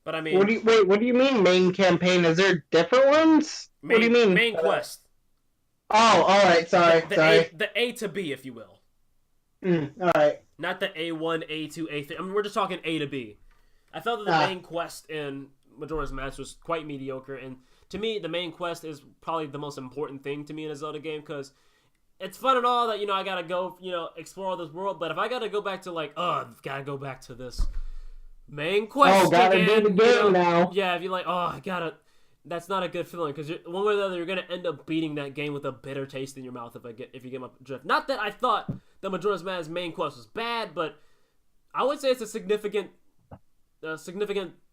but I mean, what do you mean main campaign? Is there different ones? What do you mean main quest? Oh, all right. Sorry. The A to B, if you will. All right. Not the A1, A2, A3. I mean, we're just talking A to B. I felt that the main quest in Majora's Mask was quite mediocre, and to me, the main quest is probably the most important thing to me in a Zelda game, because it's fun and all that, I gotta go, explore this world, but if I gotta go back to, I've gotta go back to this main quest gotta again, do the game now. Yeah, if you're like, I gotta, that's not a good feeling, because one way or the other, you're gonna end up beating that game with a bitter taste in your mouth if you get my drift. Not that I thought the Majora's Mask main quest was bad, but I would say it's a significant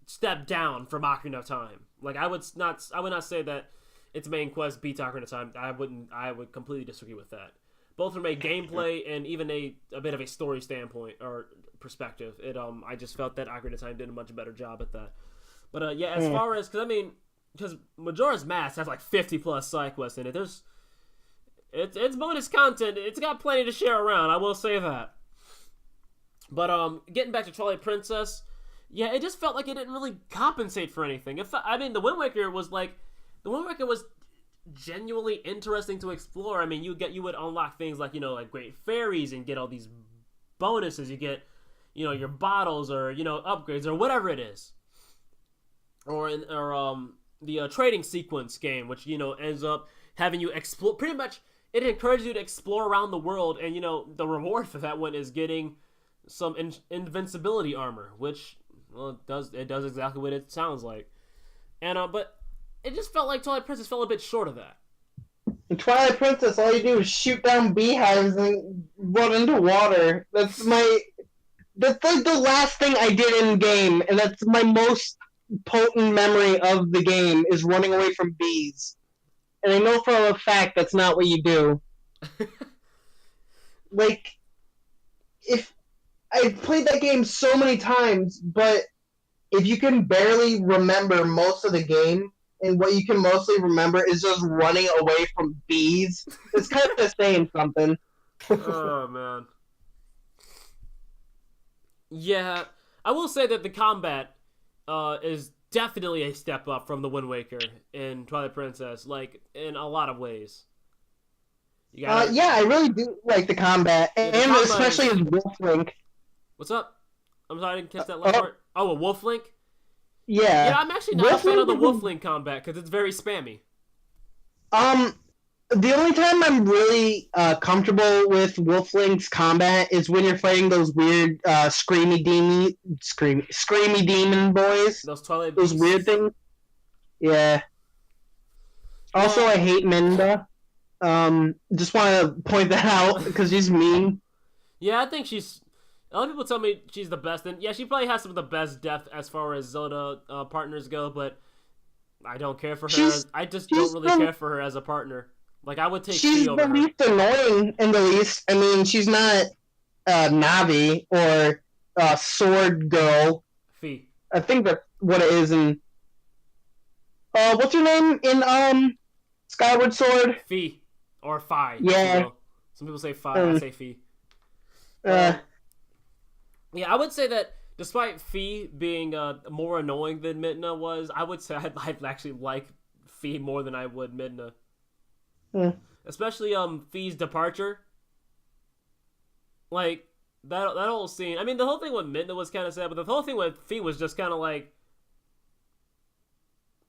step down from Ocarina of Time. I would not say that its main quest beats Ocarina of Time. I would completely disagree with that. Both from a gameplay and even a bit of a story standpoint or perspective. I just felt that Ocarina of Time did a much better job at that. But as far as, because Majora's Mask has 50 plus side quests in it. It's bonus content. It's got plenty to share around. I will say that. But getting back to Twilight Princess, yeah, it just felt like it didn't really compensate for anything. The Wind Waker was genuinely interesting to explore. I mean, you would unlock things like great fairies and get all these bonuses. You get your bottles or upgrades or whatever it is, or the trading sequence game, which ends up having you explore. Pretty much, it encourages you to explore around the world, and the reward for that one is getting some invincibility armor, which it does exactly what it sounds like. And but it just felt like Twilight Princess fell a bit short of that. In Twilight Princess, all you do is shoot down beehives and run into water. That's like the last thing I did in game, and that's my most potent memory of the game is running away from bees. And I know for a fact that's not what you do. If I've played that game so many times, but if you can barely remember most of the game, and what you can mostly remember is just running away from bees, it's kind of saying something. Oh, man. Yeah, I will say that the combat is definitely a step up from the Wind Waker in Twilight Princess, in a lot of ways. I really do like the combat, and especially as Wolf Link. What's up? I'm sorry, I didn't catch that last part. Oh, a Wolf Link? Yeah. Yeah, I'm actually not a fan of the Wolf Link combat because it's very spammy. The only time I'm really comfortable with Wolf Link's combat is when you're fighting those weird screamy demon boys. Those weird things. Yeah. Also, I hate Minda. Just want to point that out because she's mean. Yeah, I think a lot of people tell me she's the best, and yeah, she probably has some of the best depth as far as Zelda partners go, but I don't care for her. I just don't really care for her as a partner. I would take She's over the least annoying in the least. I mean, she's not Navi or Sword Girl. Fee. I think that's what it is in... what's her name in Skyward Sword? Fee. Or Fi. Yeah. Some people say Fi, I say Fee. Yeah, I would say that despite Fee being more annoying than Midna was, I would say I'd actually like Fee more than I would Midna. Especially Fee's departure. That whole scene. I mean, the whole thing with Midna was kind of sad, but the whole thing with Fee was just kind of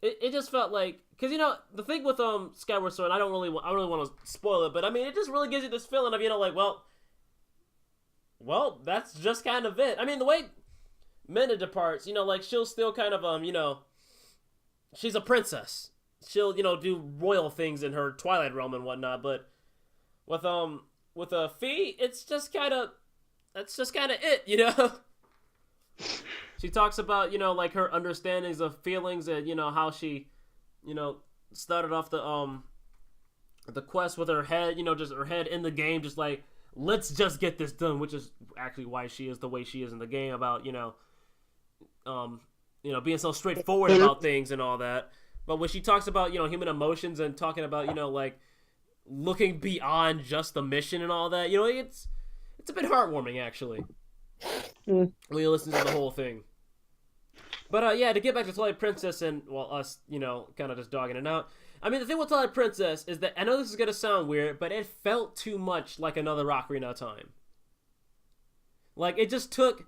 it just felt like, because the thing with Skyward Sword, I don't really want to spoil it, but I mean it just really gives you this feeling of like, well that's just kind of it. I mean the way Minna departs, like she'll still kind of she's a princess. She'll do royal things in her Twilight realm and whatnot, but with a Fee, it's just kind of it. She talks about, like her understandings of feelings and, how she, started off the quest with her head, just her head in the game, just like, let's just get this done, which is actually why she is the way she is in the game about, being so straightforward about things and all that. But when she talks about, human emotions and talking about, like looking beyond just the mission and all that, it's a bit heartwarming actually. When you listen to the whole thing. But yeah, to get back to Twilight Princess and us, kind of just dogging it out. I mean, the thing with Twilight Princess is that I know this is gonna sound weird, but it felt too much like another Ocarina of Time. Like it just took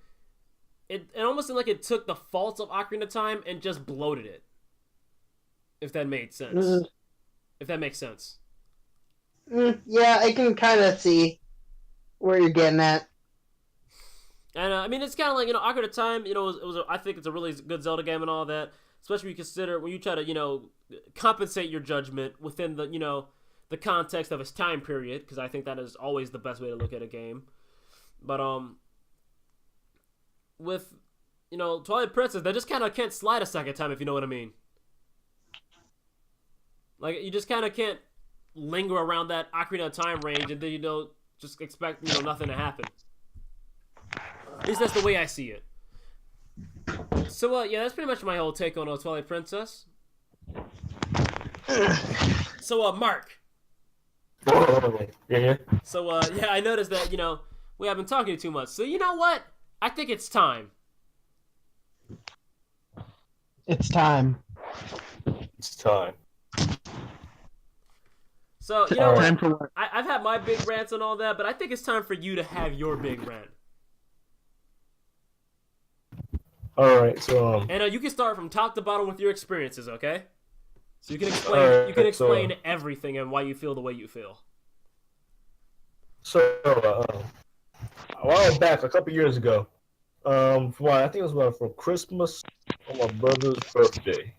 it almost seemed like it took the faults of Ocarina of Time and just bloated it. If that made sense. If that makes sense. Yeah, I can kind of see where you're getting at. And I mean, it's kind of like Ocarina of Time. I think it's a really good Zelda game and all that. Especially when you consider when you try to compensate your judgment within the the context of its time period, because I think that is always the best way to look at a game. But with Twilight Princess, they just kind of can't slide a second time, if you know what I mean. Like you just kind of can't linger around that Ocarina of Time range and then just expect nothing to happen. At least that's the way I see it. So, yeah, that's pretty much my whole take on Twilight Princess. So, Mark. Yeah. So, yeah, I noticed that, we haven't been talking too much. So, you know what? I think it's time. It's time. It's time. So, Time for what? I've had my big rants and all that, but I think it's time for you to have your big rant. All right, so and you can start from top to bottom with your experiences, okay? So you can explain everything and why you feel the way you feel. So a while back, a couple years ago, I think it was for Christmas or my brother's birthday.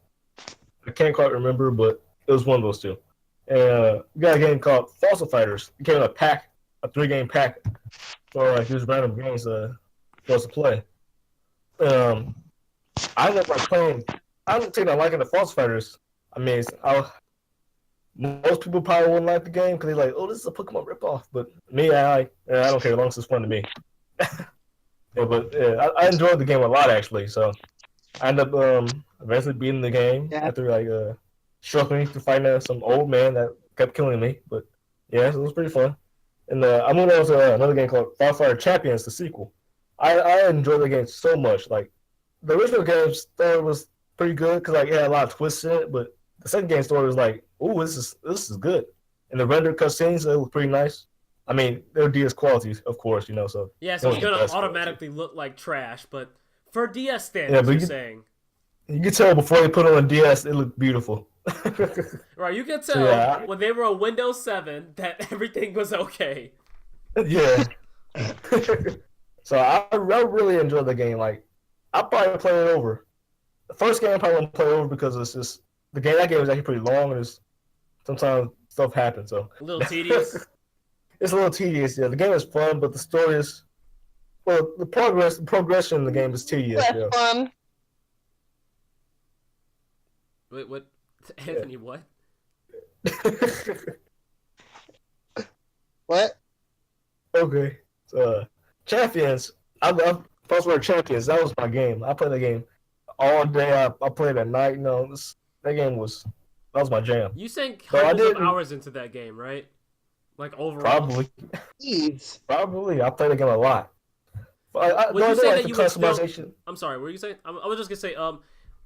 I can't quite remember, but it was one of those two. And we got a game called Fossil Fighters. It came in a 3-game pack for like these random games for us to play. I ended up playing. I didn't take a liking to Fossil Fighters. I mean, most people probably wouldn't like the game because they're like, "Oh, this is a Pokemon ripoff." But me, I don't care as long as it's fun to me. I enjoyed the game a lot actually. So I ended up eventually beating the game after struggling to find some old man that kept killing me. But yeah, so it was pretty fun. And I moved on to another game called Wildfire Champions, the sequel. I enjoyed the game so much. Like the original game story was pretty good because like it had a lot of twists in it, but the second game story was like, "Ooh, this is good." And the rendered cutscenes, they look pretty nice. I mean, they're DS quality, of course, so yeah, so it's gonna automatically look like trash, but for DS standards, you're saying you can tell before they put it on DS, it looked beautiful. Right, you can tell when they were on Windows 7 that everything was okay. Yeah. So I really enjoyed the game. Like, I'll probably play it over. The first game I probably won't play over because it's just that game is actually pretty long and sometimes stuff happens. So a little tedious. It's a little tedious. Yeah, the game is fun, but the story is the progression in the game is tedious. That's fun. Wait, what? Anthony, what? What? Okay. So, Champions. I love Fossil Champions. That was my game. I played the game all day. I played at night. That was my jam. You sank hundreds of hours into that game, right? Like overall. Probably. Probably. I played the game a lot. Would you say that you would still? I'm sorry. What were you saying? I was just gonna say.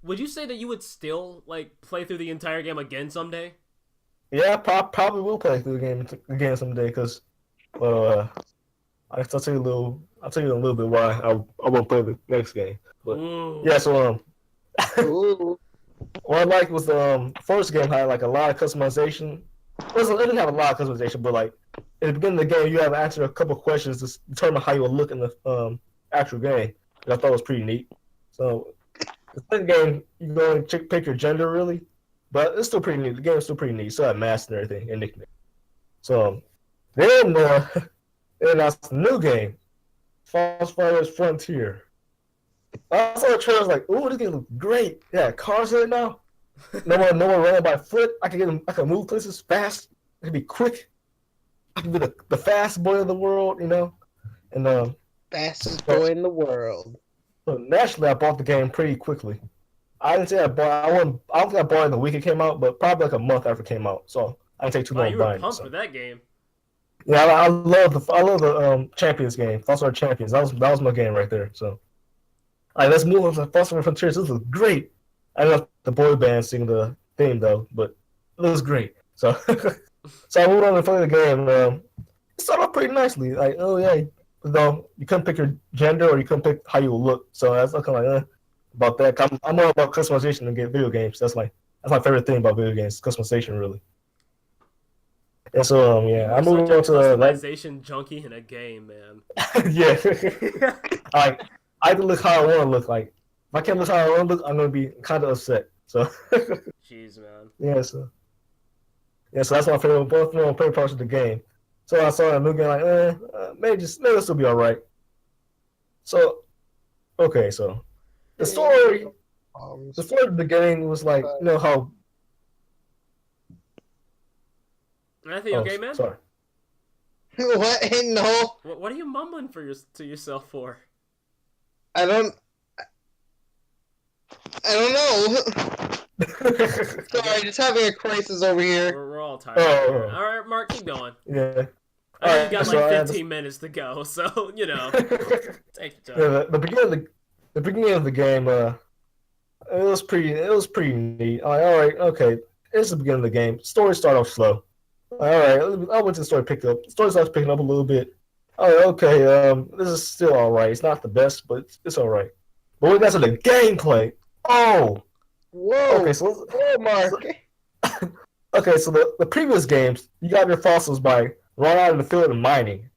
Would you say that you would still like play through the entire game again someday? Yeah, probably will play through the game again someday because, I'll tell you a little bit why I won't play the next game. But yeah, so what I liked was the first game had like a lot of customization. It didn't have a lot of customization, but like in the beginning of the game, you have to answer a couple questions to determine how you will look in the actual game. Which I thought was pretty neat. So the second game, you go and pick your gender really, but it's still pretty neat. The game is still pretty neat. So I have masks and everything and nicknames. So then they announced a new game, False Fighters Frontier. I saw the trailer, I was like, "Ooh, this game looks great! Yeah, cars in it now. No more running by foot. I can move places fast. I can be quick. I can be the fast boy of the world, you know." And Fastest boy in the world. so naturally, I bought the game pretty quickly. I didn't say I bought. I don't think I bought it the week it came out, but probably like a month after it came out. So I didn't take too Wow, long you were buying it. pumped So. for that game. Yeah, I love the Champions game. False Fighters Champions. That was my game right there. So, all right, let's move on to False Fighters Frontiers. This is great. I don't know if the boy band sing the theme though, but it was great. So, so I moved on to play the game. It started off pretty nicely. Like, oh yeah, though you couldn't pick your gender or you couldn't pick how you will look. So that's looking like about that. I'm more about customization than video games. That's my favorite thing about video games. Customization, really. And so yeah, I moved on to customization junkie in a game, man. yeah. Like I can look how I want to look. Like if I can't look how I want to look, I'm gonna be kind of upset. So Jeez, man. yeah, so that's my favorite. Both my favorite parts of the game. So I saw a new game like, maybe this will be all right. So okay, so the story of the game was like, you know how. Anything okay, man? Sorry. What? No. What are you mumbling to yourself for? I don't know. Sorry, just having a crisis over here. We're all tired. All right, Mark, keep going. Yeah. I know you got like 15 minutes to go, so you know. Take your time. Yeah, the beginning of the game, it was pretty neat. Like, all right, okay, it's the beginning of the game. Story started off slow. Like, all right, I went to the story picked up. The story starts picking up a little bit. All right, okay, this is still all right. It's not the best, but it's all right. But when we got to the gameplay, Whoa. Okay, so Mark. Okay, so the previous games, you got your fossils by running out in the field and mining.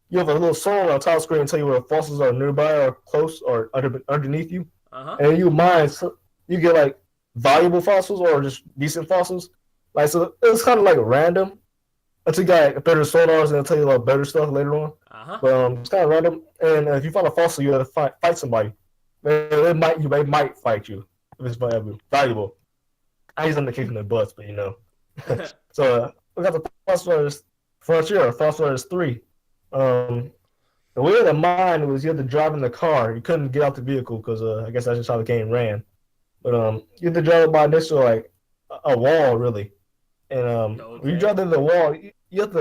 You have a little song on the top screen and tell you where the fossils are nearby or close or underneath you. And you mine, so you get like valuable fossils or just decent fossils. Like so, it was kind of like random until you got better sonars and it'll tell you a lot better stuff later on. But it's kind of random. And if you find a fossil, you have to fight somebody. They might fight you if it's valuable. I use them to kick in the butts, but you know. So we got the False Fighters Frontier, False Fighters 3. The way of the mine was you had to drive in the car. You couldn't get out the vehicle because I guess that's just how the game ran. But you had to drive by next to like a wall, really. And when you drive into the wall, you have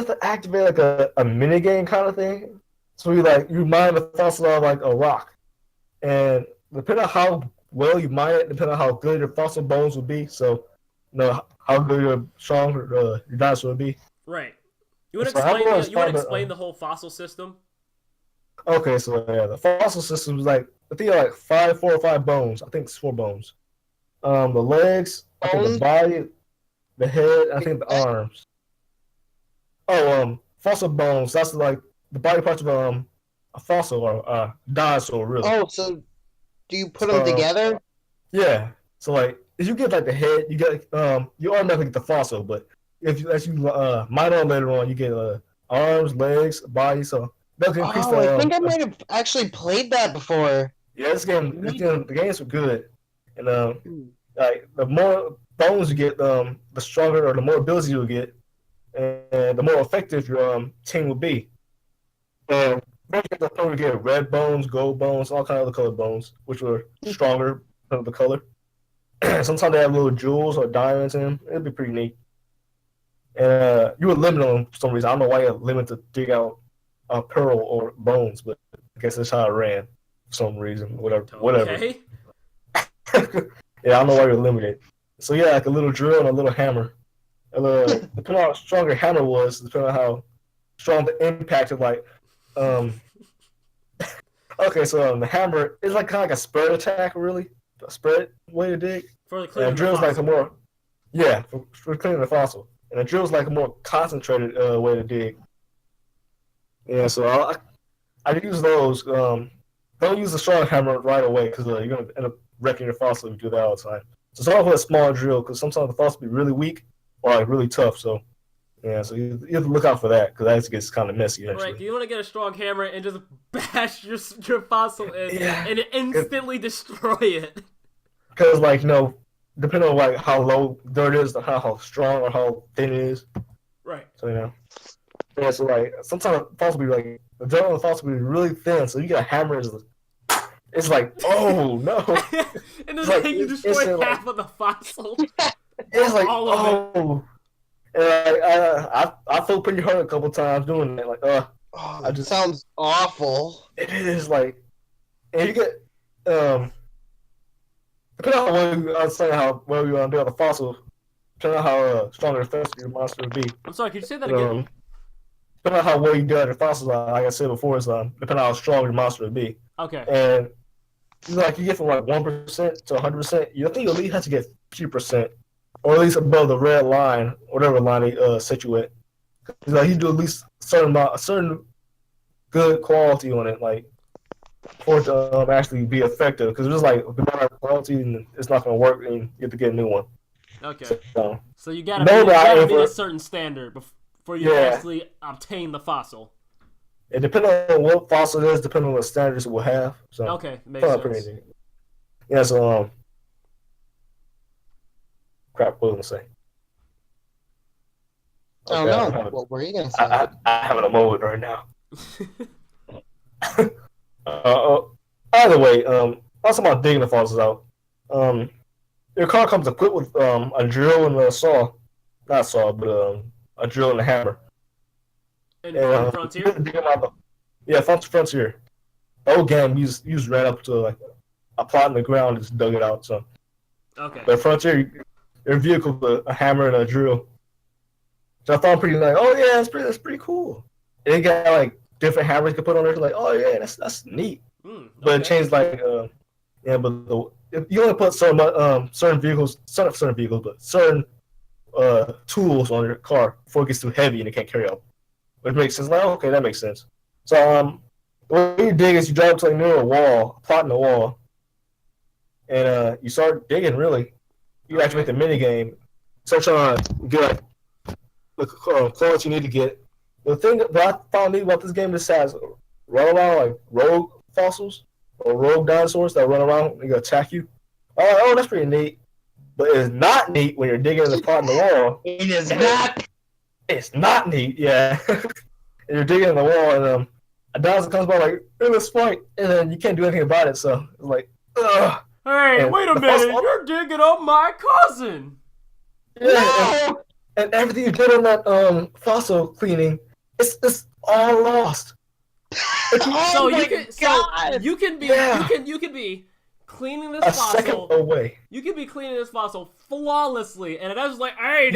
to activate like a mini game kind of thing. So you mine the fossil out of like a rock, and depending on how well you mine it, depending on how good your fossil bones will be. So you know how good your strong your dinosaur will be. Right. You want to explain the whole fossil system? Okay, so yeah, the fossil system is like I think like 4 or 5 bones. I think it's 4 bones. The legs, I think the body, the head, I think the arms. Fossil bones. That's like the body parts of a fossil or a dinosaur, really. Oh, so do you put them together? Yeah. So like, if you get like the head, you get you automatically get the fossil. But as you mine on later on, you get arms, legs, body. So that can increase the. I think I might have actually played that before. Yeah, the games were good, and like the more bones you get, the stronger or the more abilities you will get, and the more effective your team will be. And you get the point to get red bones, gold bones, all kind of other colored bones, which were stronger because of the color. Sometimes they have little jewels or diamonds in them. It'd be pretty neat. And you would limit them for some reason. I don't know why you're limited to dig out a pearl or bones, but I guess that's how it ran for some reason. Whatever. Okay. Yeah, I don't know why you're limited. So yeah, like a little drill and a little hammer. Depending on how strong your hammer was, depending on how strong the impact of like okay, so the hammer is like kind of like a spread attack, really. spread way to dig. For the And cleaning a drill's like a fossil. more, for cleaning the fossil. And a drill's like a more concentrated way to dig. Yeah, so I use those. Don't use the strong hammer right away because you're gonna end up wrecking your fossil if you do that all the time. So start with a small drill because sometimes the fossil be really weak or like really tough. So yeah, so you have to look out for that because that gets kind of messy eventually. Right, do you want to get a strong hammer and just bash your fossil in and instantly destroy it? Because like depending on like how low dirt is, how strong or how thin it is. Right. So yeah, so like sometimes the fossil be like the dirt on the fossil be really thin, so you get a hammer. It's like, oh no! And then you destroy half of the fossil. It's like, all of it. And I feel pretty hurt a couple times doing that. Like, that just sounds awful. It is like, and you get depending on how well you want to do on the fossil, depending on how strong or defensive your monster would be. I'm sorry, can you say that again? Depending on how well you do on your fossils, like I said before, depending on how strong your monster would be. Okay. And you get from like 1% to 100%. You think you at least have to get 50%, or at least above the red line, whatever line they set you at. Like you do at least a certain good quality on it, like for it to actually be effective. Because it's just like if it's not quality, and it's not gonna work, and you have to get a new one. Okay. So you gotta be a certain standard before you actually obtain the fossil. It depends on what fossil it is, depending on what standards it will have. So okay, makes sense. Yeah, so crap, what was I gonna say? I don't know. What were you gonna say? I having a moment right now. Either way, also about digging the fossils out. Your car comes equipped with a drill and a saw, not saw, but a drill and a hammer. And Frontier? Frontier. The old game used ran up to like a plot in the ground and just dug it out. So okay. But Frontier, your vehicle with a hammer and a drill. So I thought pretty like, oh yeah, that's pretty cool. And they got like different hammers you can put on there. Like, oh yeah, that's neat. Okay. But it changed like you only put certain vehicles, but certain tools on your car before it gets too heavy and it can't carry out. Which makes sense. Like, okay, that makes sense. So what you dig is you drive up to like near a wall, a plot in the wall, and you start digging. Really, you actually make the mini game. Start trying to get the clothes you need to get. The thing that I found neat about this game is it has run around like rogue fossils or rogue dinosaurs that run around and attack you. Oh, that's pretty neat. But it's not neat when you're digging in the plot in the wall. It is not. It's not neat, yeah. And you're digging in the wall, and a dinosaur comes by like, let's fight, and then you can't do anything about it. So it's like, ugh. Hey, wait a minute! You're digging up my cousin. Yeah, and everything you did on that fossil cleaning, it's all lost. So you can be cleaning this fossil. Second away. You can be cleaning this fossil flawlessly, and it's like, hey,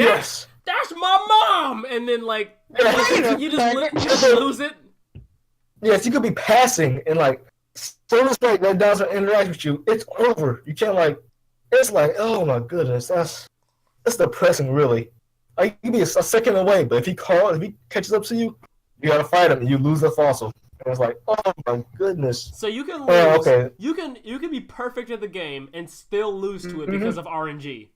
that's my mom, and then like you just lose it. Yes, you could be passing and like so much like that dinosaur interacts with you, it's over. You can't like. It's like, oh my goodness, that's depressing, really. Like you can be a second away, but if he catches up to you, you gotta fight him, and you lose the fossil. And it's like, oh my goodness. So you can lose. You can be perfect at the game and still lose to it because of RNG.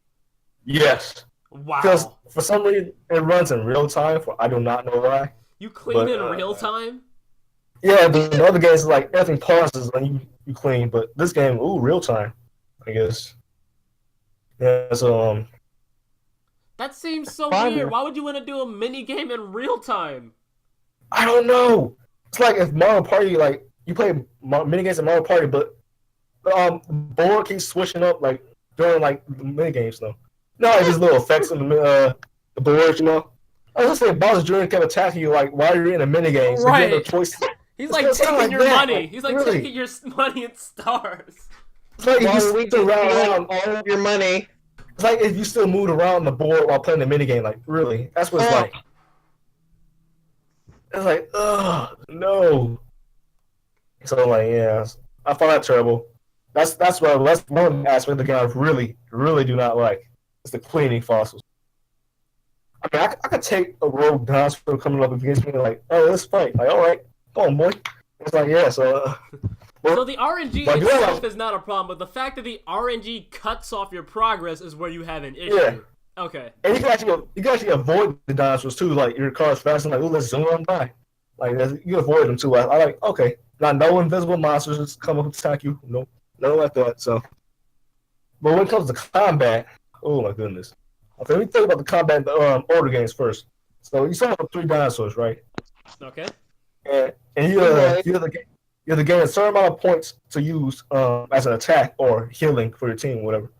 Yes. Wow. Because for some reason it runs in real time. I do not know why. You clean in real time. Yeah, but in other games, like everything pauses when you clean, but this game, real time, I guess. Yeah. So That seems so weird. Why would you want to do a mini game in real time? I don't know. It's like if Mario Party, like you play mini games in Mario Party, but the board keeps switching up like during like the mini games though. No, like just little effects on the board, you know. I was gonna say Bowser Jr. kept attacking you like while you're in a mini game, so you have no choice. He's like taking your money. He's like taking your money and stars. It's like if you still around all of your money. It's like if you still moved around the board while playing the mini game. Like really, that's what it's like. It's like, ugh, no. So like, yeah, I found that terrible. that's one aspect of the game I really do not like. It's the cleaning fossils. I mean, I could take a rogue dinosaur coming up against me like, oh, let's fight. Like, all right, come on, boy. It's like, yeah, so. So the RNG itself is not a problem, but the fact that the RNG cuts off your progress is where you have an issue. Yeah. Okay. And you can actually avoid the dinosaurs too. Like your car's fast and like, oh, let's zoom on by. Like you can avoid them too. I like okay. Not no invisible monsters just come up and attack you. No, nothing like that. So, but when it comes to combat, oh my goodness. Okay, let me think about the combat in the older games first. So you saw the 3 dinosaurs, right? Okay. And you have to gain a certain amount of points to use as an attack or healing for your team, whatever.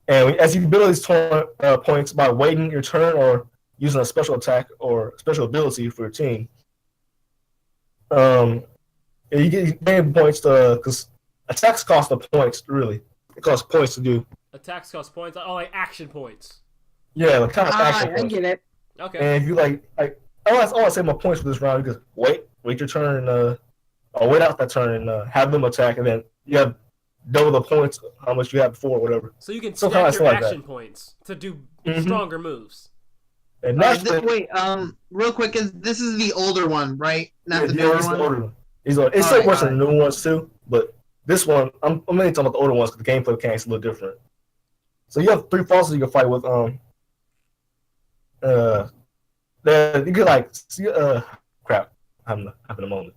And as you build these points by waiting your turn or using a special attack or special ability for your team, you gain points because attacks cost the points, really. It costs points to do. Attacks cost points? Oh, like action points. Yeah, like kind of action points. I get it. Okay. And if you I say my points for this round, you just wait your turn, or wait out that turn and have them attack, and then you have double the points how much you had before, whatever. So you can stack your action points to do stronger moves. And wait, real quick, this is the older one, right? Not the newer one? The older one. It's still worse than the new ones too, but this one, I'm mainly talking about the older ones because the gameplay mechanics is a little different. So you have 3 fossils you can fight with. You could crap. I'm having a moment.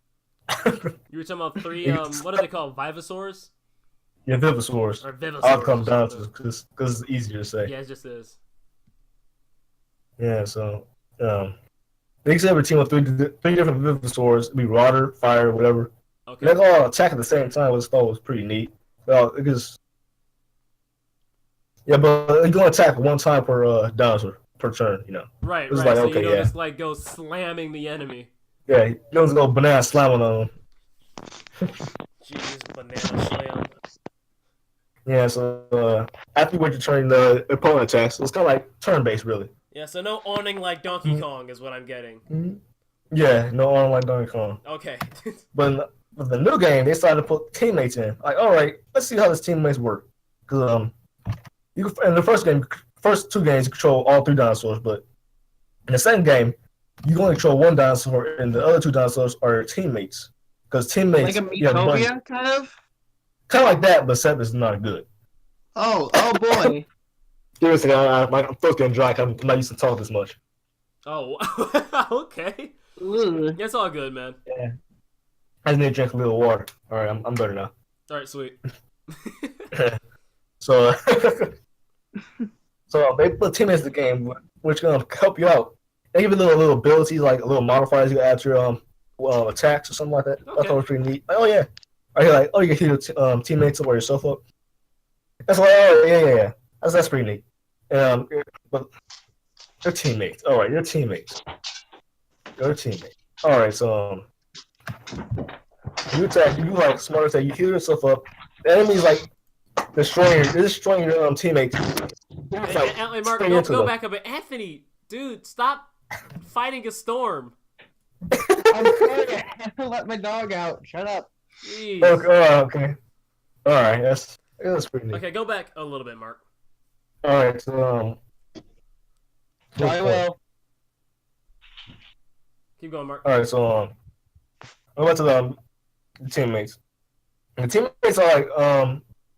You were talking about 3. What are they called? Vivosaurs? Yeah, Vivosaurs. Or Vivosaurs. I'll come down to because it's easier to say. Yeah, it just is. Yeah, so they can have a team with 3 different Vivosaurs. It'd be water, fire, whatever. Okay. They all attack at the same time, which I thought was pretty neat. Well, it just but you can attack one time per dinosaur per turn, you know. Right. It's Right. like, so okay, you don't yeah. just like go slamming the enemy. Yeah, you don't just go banana slamming on them. Jeez, banana slam. Yeah, so after you wait your turn, the opponent attacks. So it's kind of like turn-based, really. Yeah, so no awning like Donkey Kong is what I'm getting. Yeah, no on like Donkey Kong. Okay. But in the new game, they decided to put teammates in. Like, all right, let's see how these teammates work. Because in the first 2 games, you control all 3 dinosaurs, but in the second game, you can only control 1 dinosaur, and the other 2 dinosaurs are your teammates. Because teammates, like a Metopia, kind of like that, but except it's not good. Oh boy. Seriously, my throat's getting dry. I'm not used to talk this much. Oh, okay. Ugh. It's all good, man. Yeah. I just need to drink a little water. All right, I'm better now. All right, sweet. So, they put teammates in the game, which gonna help you out. They give you little abilities, like little modifiers you add to your attacks or something like that. Okay. I thought it was pretty neat. Like, oh yeah, you can heal your teammates up or yourself up. That's like, oh yeah. That's pretty neat. But your teammates. All right, your teammates. All right, so you attack. You do like smart attack. You heal yourself up. The enemy's like destroying your teammates. Hey, Mark, go back a bit. Anthony, dude, stop fighting a storm. I'm sorry, I have to let my dog out. Shut up. Jeez. Okay. All right, that's pretty neat. Okay, go back a little bit, Mark. All right, so I will. Keep going, Mark. all right, so I went to the teammates. And the teammates are like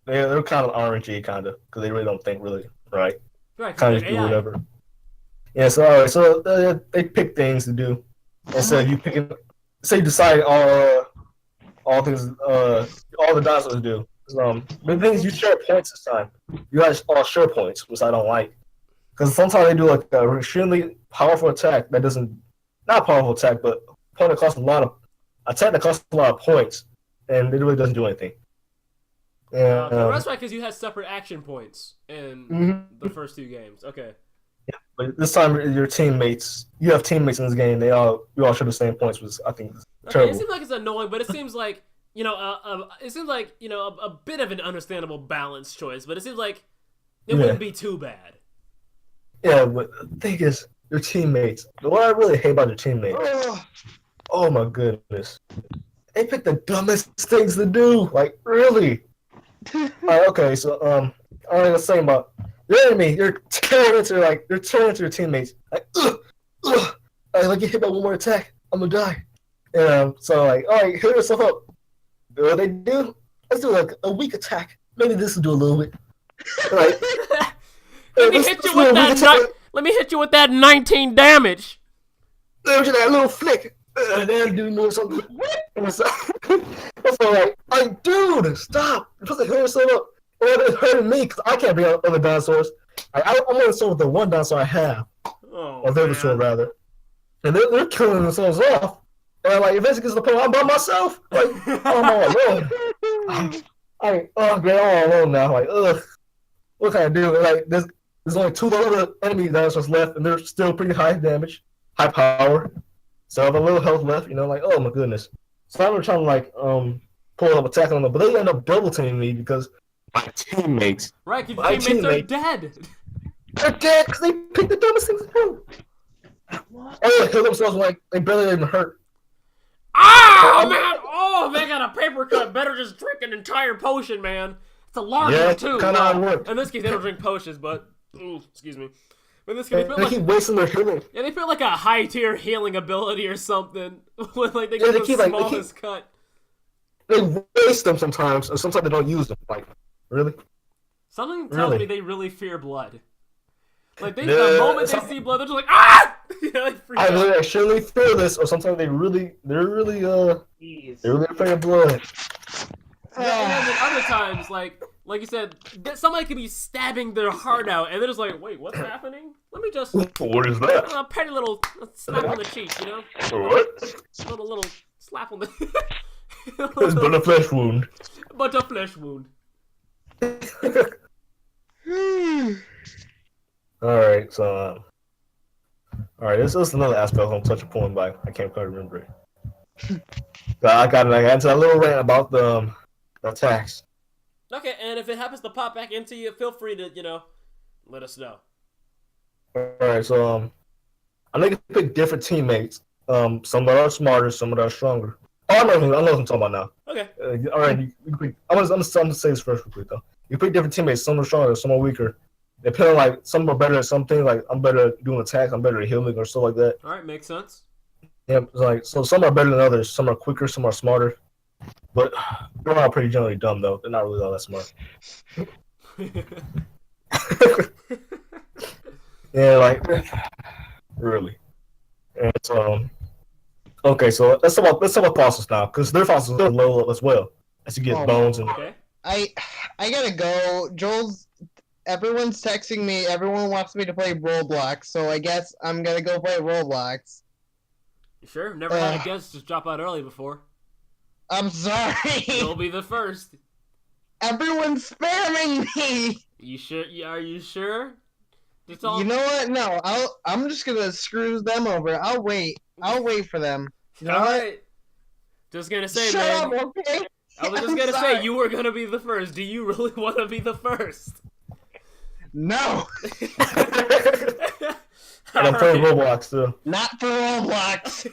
they're kind of RNG kind of because they really don't think really right. Right, Kind of do whatever. Yeah, so all right, so they pick things to do instead of you picking. Say you decide all things all the dinosaurs do. The things you share points this time. You guys all share points, which I don't like. Because sometimes they do like a extremely powerful attack that doesn't, not powerful attack, but point that costs a lot of points, and it really doesn't do anything. And, that's right, because you had separate action points in the first 2 games. Okay. Yeah, but this time you have teammates in this game. You all share the same points, which I think is terrible. It seems like it's annoying, but it seems like a bit of an understandable balance choice, but it seems like it wouldn't be too bad. Yeah, but the thing is, your teammates. What I really hate about your teammates. Oh my goodness, they pick the dumbest things to do. Like really, Alright, okay, so I was saying about your enemy, you're turning into your teammates. Like, like get hit by one more attack, I'm gonna die. And so like, alright, heal yourself up. What they do? Let's do like a weak attack. Maybe this will do a little bit. Like, let me hit you with that. Let me hit you with that 19 damage. There's that little flick. Then do more something. And so like, dude, stop! You're supposed to heal yourself up. And it's hurting me because I can't bring out other dinosaurs. I'm only sword with the one dinosaur I have, or the other sword rather. And they're killing themselves off. And like, eventually gets to the point I'm by myself. Like, I'm all alone. I'm all alone now. Like, ugh, what can I do? Like, there's only 2 other enemy dinosaurs left, and they're still pretty high damage, high power. So I have a little health left, like, oh my goodness. So I'm trying to like pull up attack on them, but they end up double teaming me because my teammates. Right, because your teammates are dead. They're dead because they picked the dumbest things to do. And they kill themselves like they barely even hurt. Oh man! Oh, they got a paper cut. Better just drink an entire potion, man. It's a large one too. Kind of worked. In this case, they don't drink potions, but excuse me. In this case, they keep wasting their healing. Yeah, they feel like a high tier healing ability or something. When like they get the smallest cut. They waste them sometimes, or sometimes they don't use them. Like, really? Something tells me they really fear blood. Like the moment they see blood, they're just like ah! I surely feel this, or sometimes they're really afraid of blood. Yeah, and then other times, like you said, somebody could be stabbing their heart out, and they're just like, wait, what's happening? Let me just... What is that? A petty little slap on the cheek, What? Little slap on the... It's but a flesh wound. But a flesh wound. Alright, so... Alright, this is another aspect I'm going to touch upon, but I can't quite remember it. So I got into a little rant about the attacks. Okay, and if it happens to pop back into you, feel free to, let us know. Alright, so, I know you can pick different teammates. Some that are smarter, some that are stronger. Oh, I know what I'm talking about now. Okay. Alright, you pick, I'm gonna say this first real quick, though. You pick different teammates, some are stronger, some are weaker. Depending on, like, some are better at something, like, I'm better at doing attack, I'm better at healing, or stuff like that. Alright, makes sense. Yeah, so some are better than others, some are quicker, some are smarter. But they're all pretty generally dumb, though. They're not really all that smart. Yeah, like, really. And okay, so let's talk about fossils now, because their fossils are low as well. As you get bones and. Okay. I gotta go. Everyone's texting me. Everyone wants me to play Roblox, so I guess I'm gonna go play Roblox. You sure? Never had a guest just drop out early before. I'm sorry. You'll be the first. Everyone's spamming me. You sure? Are you sure? You know what? No, I'm just gonna screw them over. I'll wait for them. You know Alright. Just gonna say, Shut man. up, okay? I was just gonna say, you were gonna be the first. Do you really want to be the first? No. And I'm playing Roblox too. Not for Roblox.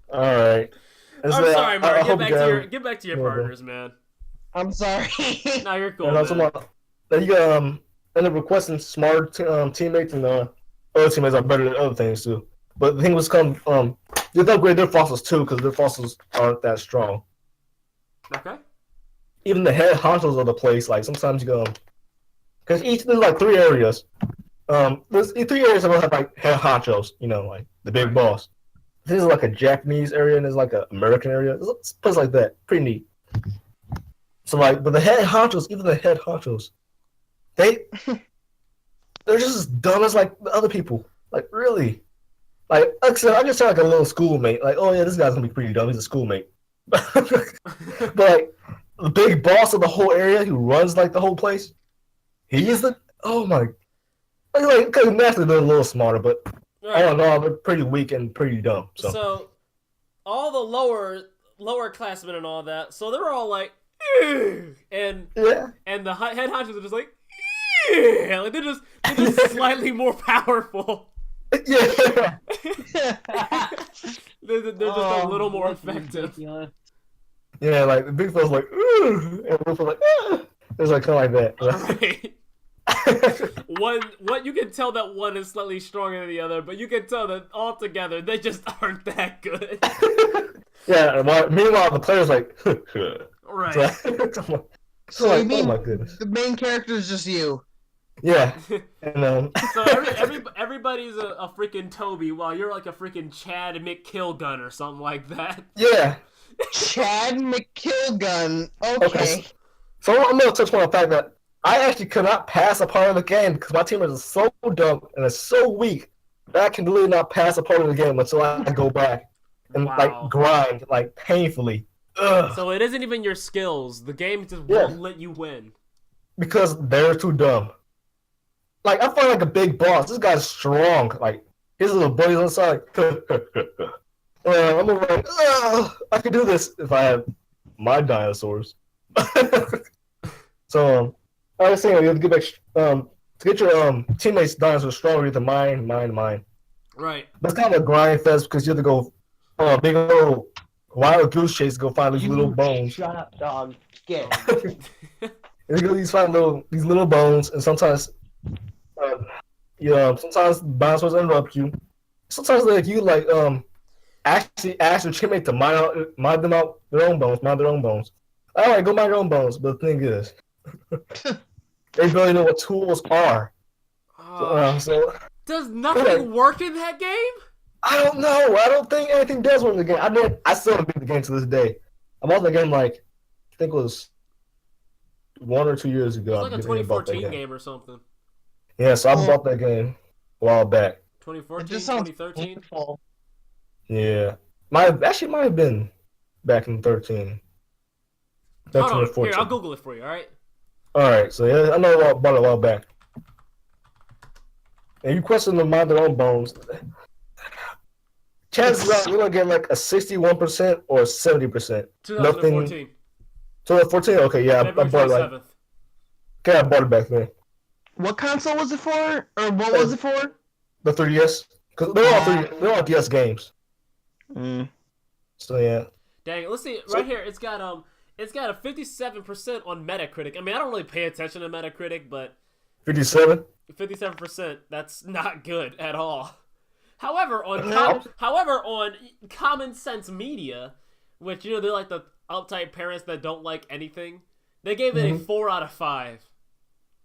Alright. I'm sorry, Mark. Get back to your partners, man. I'm sorry. No, you're cool. And you end up requesting smarter teammates, and other teammates are better than other things too. But the thing was, you have to upgrade their fossils too, because their fossils aren't that strong. Okay. Even the head honchos of the place, like sometimes you go, because there's like 3 areas. There's 3 areas that have like head honchos, like the big boss. This is like a Japanese area and there's like an American area. It's a place like that. Pretty neat. So like, but the head honchos, even the head honchos, they're just as dumb as like the other people. Like really. Like I said, I just sound like a little schoolmate. Like, oh yeah, this guy's gonna be pretty dumb. He's a schoolmate. But like the big boss of the whole area who runs like the whole place, he is like because naturally they're a little smarter, but right. I don't know, they're pretty weak and pretty dumb. So all the lower classmen and all that, so they're all like, and the head honchos are just like, like they're just slightly more powerful. Yeah. They're just a little more effective. Yeah, like the big fella's like, ooh, and the little fella's like, ah. It's like kind of like that. Right. One you can tell that one is slightly stronger than the other, but you can tell that all together they just aren't that good. Yeah. And meanwhile, the player's like, Right. So you like, mean oh my goodness. the main character is just you? Yeah. And So everybody's a freaking Toby, while you're like a freaking Chad McKillgun or something like that. yeah. Chad McKillgun. Okay. Okay. So I'm gonna touch on the fact that I actually could not pass a part of the game because my team is so dumb and it's so weak that I can literally not pass a part of the game until I go back and Wow. like grind like painfully. Ugh. So it isn't even your skills. The game just Yeah. won't let you win. Because they're too dumb. Like I find like a big boss. This guy's strong. Like his little buddies on the side. I'm like, I could do this if I had my dinosaurs. So I was saying you have to get back to get your teammates' dinosaurs stronger. You have to mine. Right. But it's kind of a grind fest because you have to go on a big old wild goose chase to go find these little bones. Shut up, dog. Get. And you go find these little bones, and sometimes sometimes dinosaurs interrupt you. Sometimes like you actually ask your teammate to mine their own bones. All right, go mine your own bones. But the thing is, they barely know what tools are. So does nothing work in that game? I don't know. I don't think anything does work in the game. I still haven't beat the game to this day. I bought the game like I think it was 1 or 2 years ago. It's like a 2014 game or something. Yeah, so I bought that game a while back. 2014, It just sounds 2013. painful. Yeah, might have been back in 13. Hold on, here, I'll Google it for you, alright? Alright, so yeah, I know about it a while back. And you question them mind their own bones. Chances are you're gonna get like a 61% or 70%. 2014. 2014? Okay, yeah, I February bought it 27th. okay, I bought it back then. What console was it for? Or what was it for? The 3DS. Because they're all DS games. So yeah. Dang, let's see, right here, it's got a 57% on Metacritic. I mean, I don't really pay attention to Metacritic, but 57? 57%, that's not good at all. However, on Common Sense Media, which, you know, they're like the uptight parents that don't like anything, they gave it a 4 out of 5.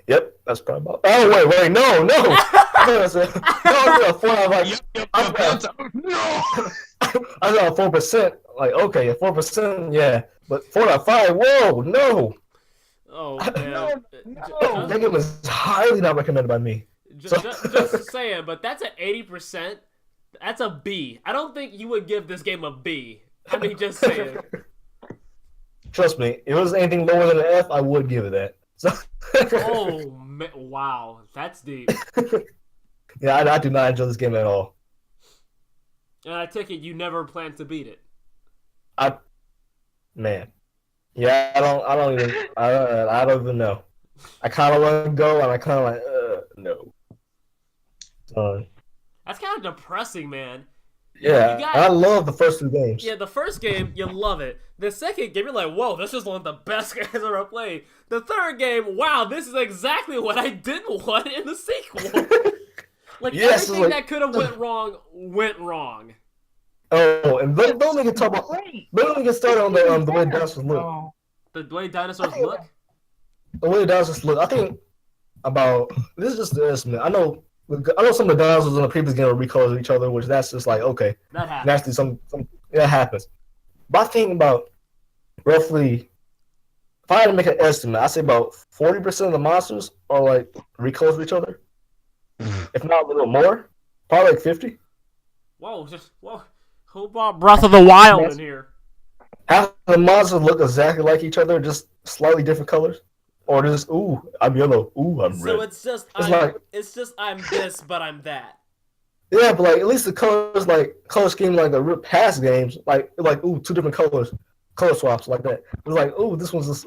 Yep, that's probably about. Oh wait, no! I said 4 out of 5. No! I got 4%. Like, okay, 4%, yeah, but 4 out of 5. Whoa, no! Oh man, no. That game was highly not recommended by me. Just saying, but that's an 80%. That's a B. I don't think you would give this game a B. I mean, just saying. Trust me, if it was anything lower than an F, I would give it that. So oh, man, wow, that's deep. Yeah, I do not enjoy this game at all. And I take it you never plan to beat it. Man, yeah, I don't even know. I kind of want to go, and I kind of like, no. That's kind of depressing, man. Yeah, I love the first 2 games. Yeah, the first game, you love it. The second game, you're like, whoa, this is one of the best games I've ever played. The third game, wow, this is exactly what I didn't want in the sequel. Like, yes, everything that could have went wrong. Oh, and don't even talk about. Don't even get started on the way dinosaurs look. The way dinosaurs look? The way dinosaurs look. I think about this is just the estimate. I know some of the dinosaurs in the previous game were recolors each other, which that's just like okay. That happens. Naturally, some that happens. But I think about roughly, if I had to make an estimate, I say about 40% of the monsters are like recolors of each other, if not a little more, probably like 50. Whoa! Who brought Breath of the Wild in here? Half the monsters look exactly like each other, just slightly different colors. Or just, ooh, I'm yellow, ooh, I'm red. So it's just I'm this, but I'm that. Yeah, but like at least the color scheme like the real past games, like ooh, 2 different color swaps like that. It was like, ooh, this one's just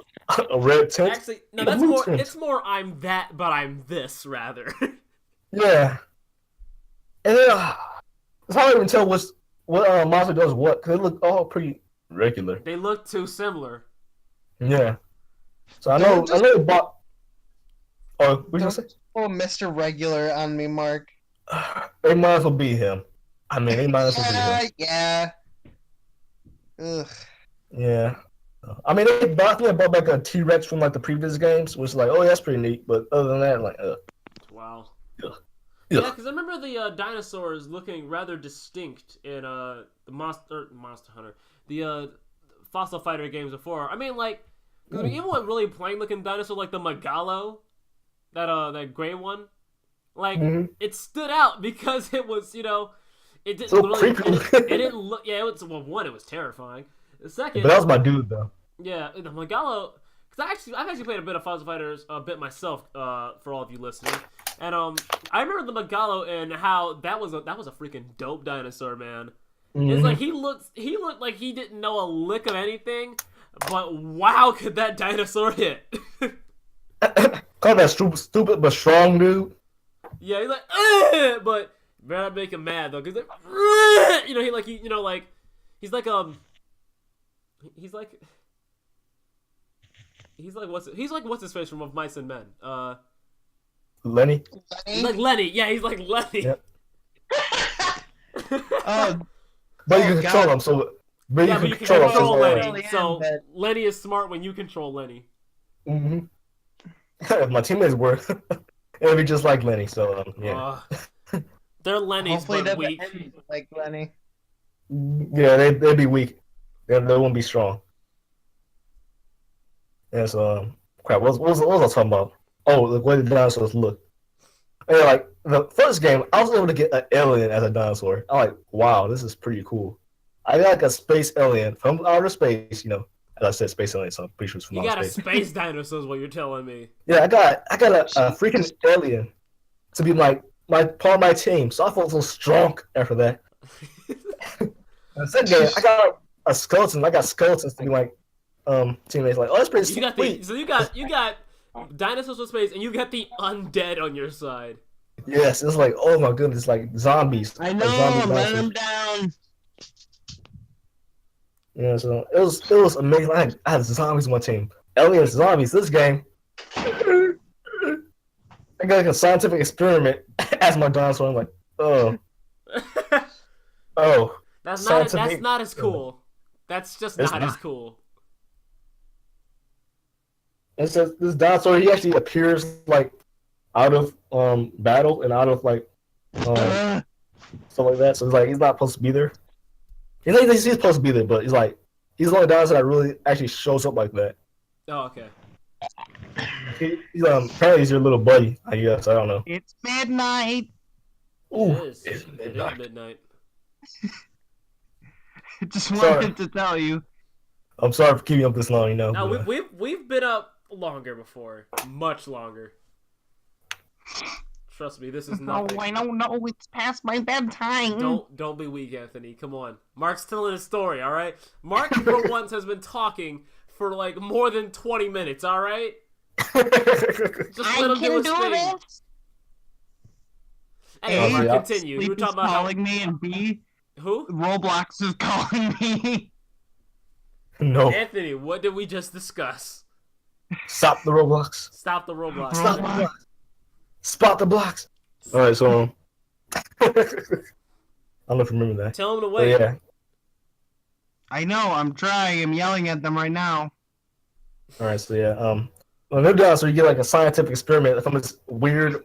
a red tint. Actually, no, that's more. Tint. It's more I'm that, but I'm this rather. Yeah, and then it's hard to even tell what monster does what because they look all pretty regular. They look too similar. Yeah. So I know they bought. Oh, what you say? Oh, Mr. Regular on me, Mark. They might as well be him. I mean, they might as well be him. Yeah. Ugh. Yeah. I mean, they bought back a T-Rex from like the previous games, which is like, oh, that's pretty neat. But other than that, like, Wow. Ugh. Yeah, because I remember the dinosaurs looking rather distinct in the Monster Hunter, the Fossil Fighter games before. I mean, like, because even with really plain looking dinosaurs like the Megalo, that gray one, like it stood out because it was, you know, it didn't so really, creepy. it didn't look. Yeah, it was, well, one, it was terrifying. The second, But that was my dude though. yeah, the Megalo. Because I've actually played a bit of Fossil Fighters a bit myself, for all of you listening, and I remember the Megalo and how that was a freaking dope dinosaur, man. It's like he looked like he didn't know a lick of anything, but wow, could that dinosaur hit? Call that stupid but strong dude. Yeah, he's like, ugh! But better not make him mad though, cause like, ugh! You know, he's like what's his face from Of Mice and Men? Lenny. He's like Lenny. Yeah, he's like Lenny. Yep. But you can control him, so. But yeah, you but you can control control him. Lenny. So Lenny is smart when you control Lenny. If my teammates were, it'd be just like Lenny. So yeah. They're Lenny's, hopefully but they're weak. like Lenny. Yeah, they'd be weak. They won't be strong. Yeah, so crap. What was I talking about? Oh, the way the dinosaurs look. And like the first game, I was able to get an alien as a dinosaur. I'm like, wow, this is pretty cool. I got like a space alien from outer space. You know, as I said, space alien, so I'm pretty sure it's from outer space. You got a space dinosaur is what you're telling me. Yeah, I got a freaking alien to be my part of my team. So I felt so strong after that. The second game, I got a skeleton. I got skeletons to be like teammates. Like, oh, that's pretty sweet. So you got dinosaurs from space, and you got the undead on your side. Yes, it's like, oh my goodness, like zombies. I know, like I'm letting them down. Yeah, so it was amazing. I had zombies on my team. Aliens, zombies. This game, I got like a scientific experiment as my dinosaur. I'm like, oh, That's not as cool. That's just not as cool. It says this dinosaur, he actually appears like out of battle and out of like stuff like that. So it's like he's not supposed to be there. He's supposed to be there, but he's the only dinosaur that really actually shows up like that. Oh, okay. He's apparently he's your little buddy, I guess. I don't know. It's midnight. Ooh, It is midnight. Just wanted to tell you. I'm sorry for keeping up this long, you know. No, we've been up longer before, much longer. Trust me, this is nothing. Oh, I don't know. It's past my bedtime. Don't be weak, Anthony. Come on, Mark's telling his story. All right, Mark for once has been talking for like more than 20 minutes. All right, just let him do his thing. This. Hey, Mark, continue. You were talking about calling me, and B, who? Roblox is calling me. No. Anthony, what did we just discuss? Stop the Roblox. Stop the Roblox. Stop the Roblox. Spot the blocks. All right, so I don't know if you remember that. Tell him to wait. Yeah. I know. I'm trying. I'm yelling at them right now. All right, so yeah. When they're done, so you get like a scientific experiment from this weird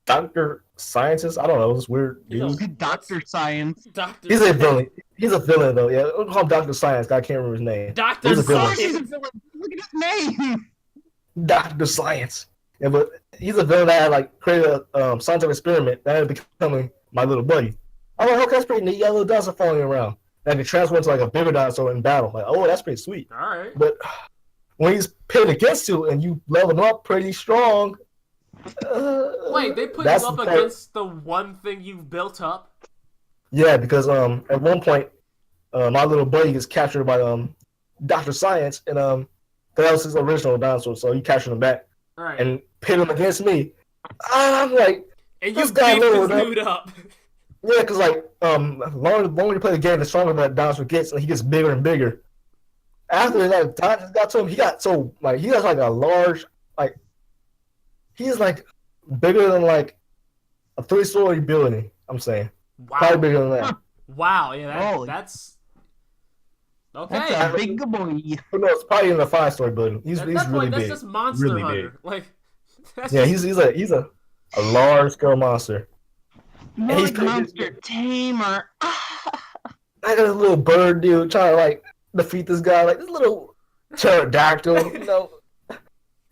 Dr. Scientist. I don't know, this weird dude. Dr. Science. Doctor. He's a villain. He's a villain though. Yeah, we'll call him Dr. Science. I can't remember his name. Dr. Science. Look at his name. Dr. Science. Yeah, but he's a villain that had like created a scientific experiment that ended up becoming my little buddy. I'm like, okay, that's pretty neat. You got a little dinosaur following around. That can transform into like a bigger dinosaur in battle. Like, oh, that's pretty sweet. All right. But when he's pitted against you and you level him up pretty strong. Wait, they put you up against the one thing you've built up? Yeah, because at one point my little buddy gets captured by Dr. Science, and that was his original dinosaur, so he captured him back. All right. And pit him against me. I'm like, and you this guy beat this leveled dude up. Yeah, because like the longer you play the game, the stronger that dinosaur gets, and he gets bigger and bigger. After that dinosaur got to him, he got so like he has like a large like he's like bigger than like a 3-story building. I'm saying probably Wow. bigger than that. Wow. Yeah, Holy. that's That's okay. a big boy. Who knows? Probably in a 5-story building. He's At he's that really point, that's big. just Monster Really Hunter. big. Like, that's Yeah, just, he's a large scale monster. More he's like pretty- Monster Tamer. I got this little bird dude trying to like defeat this guy, like this little pterodactyl, you know.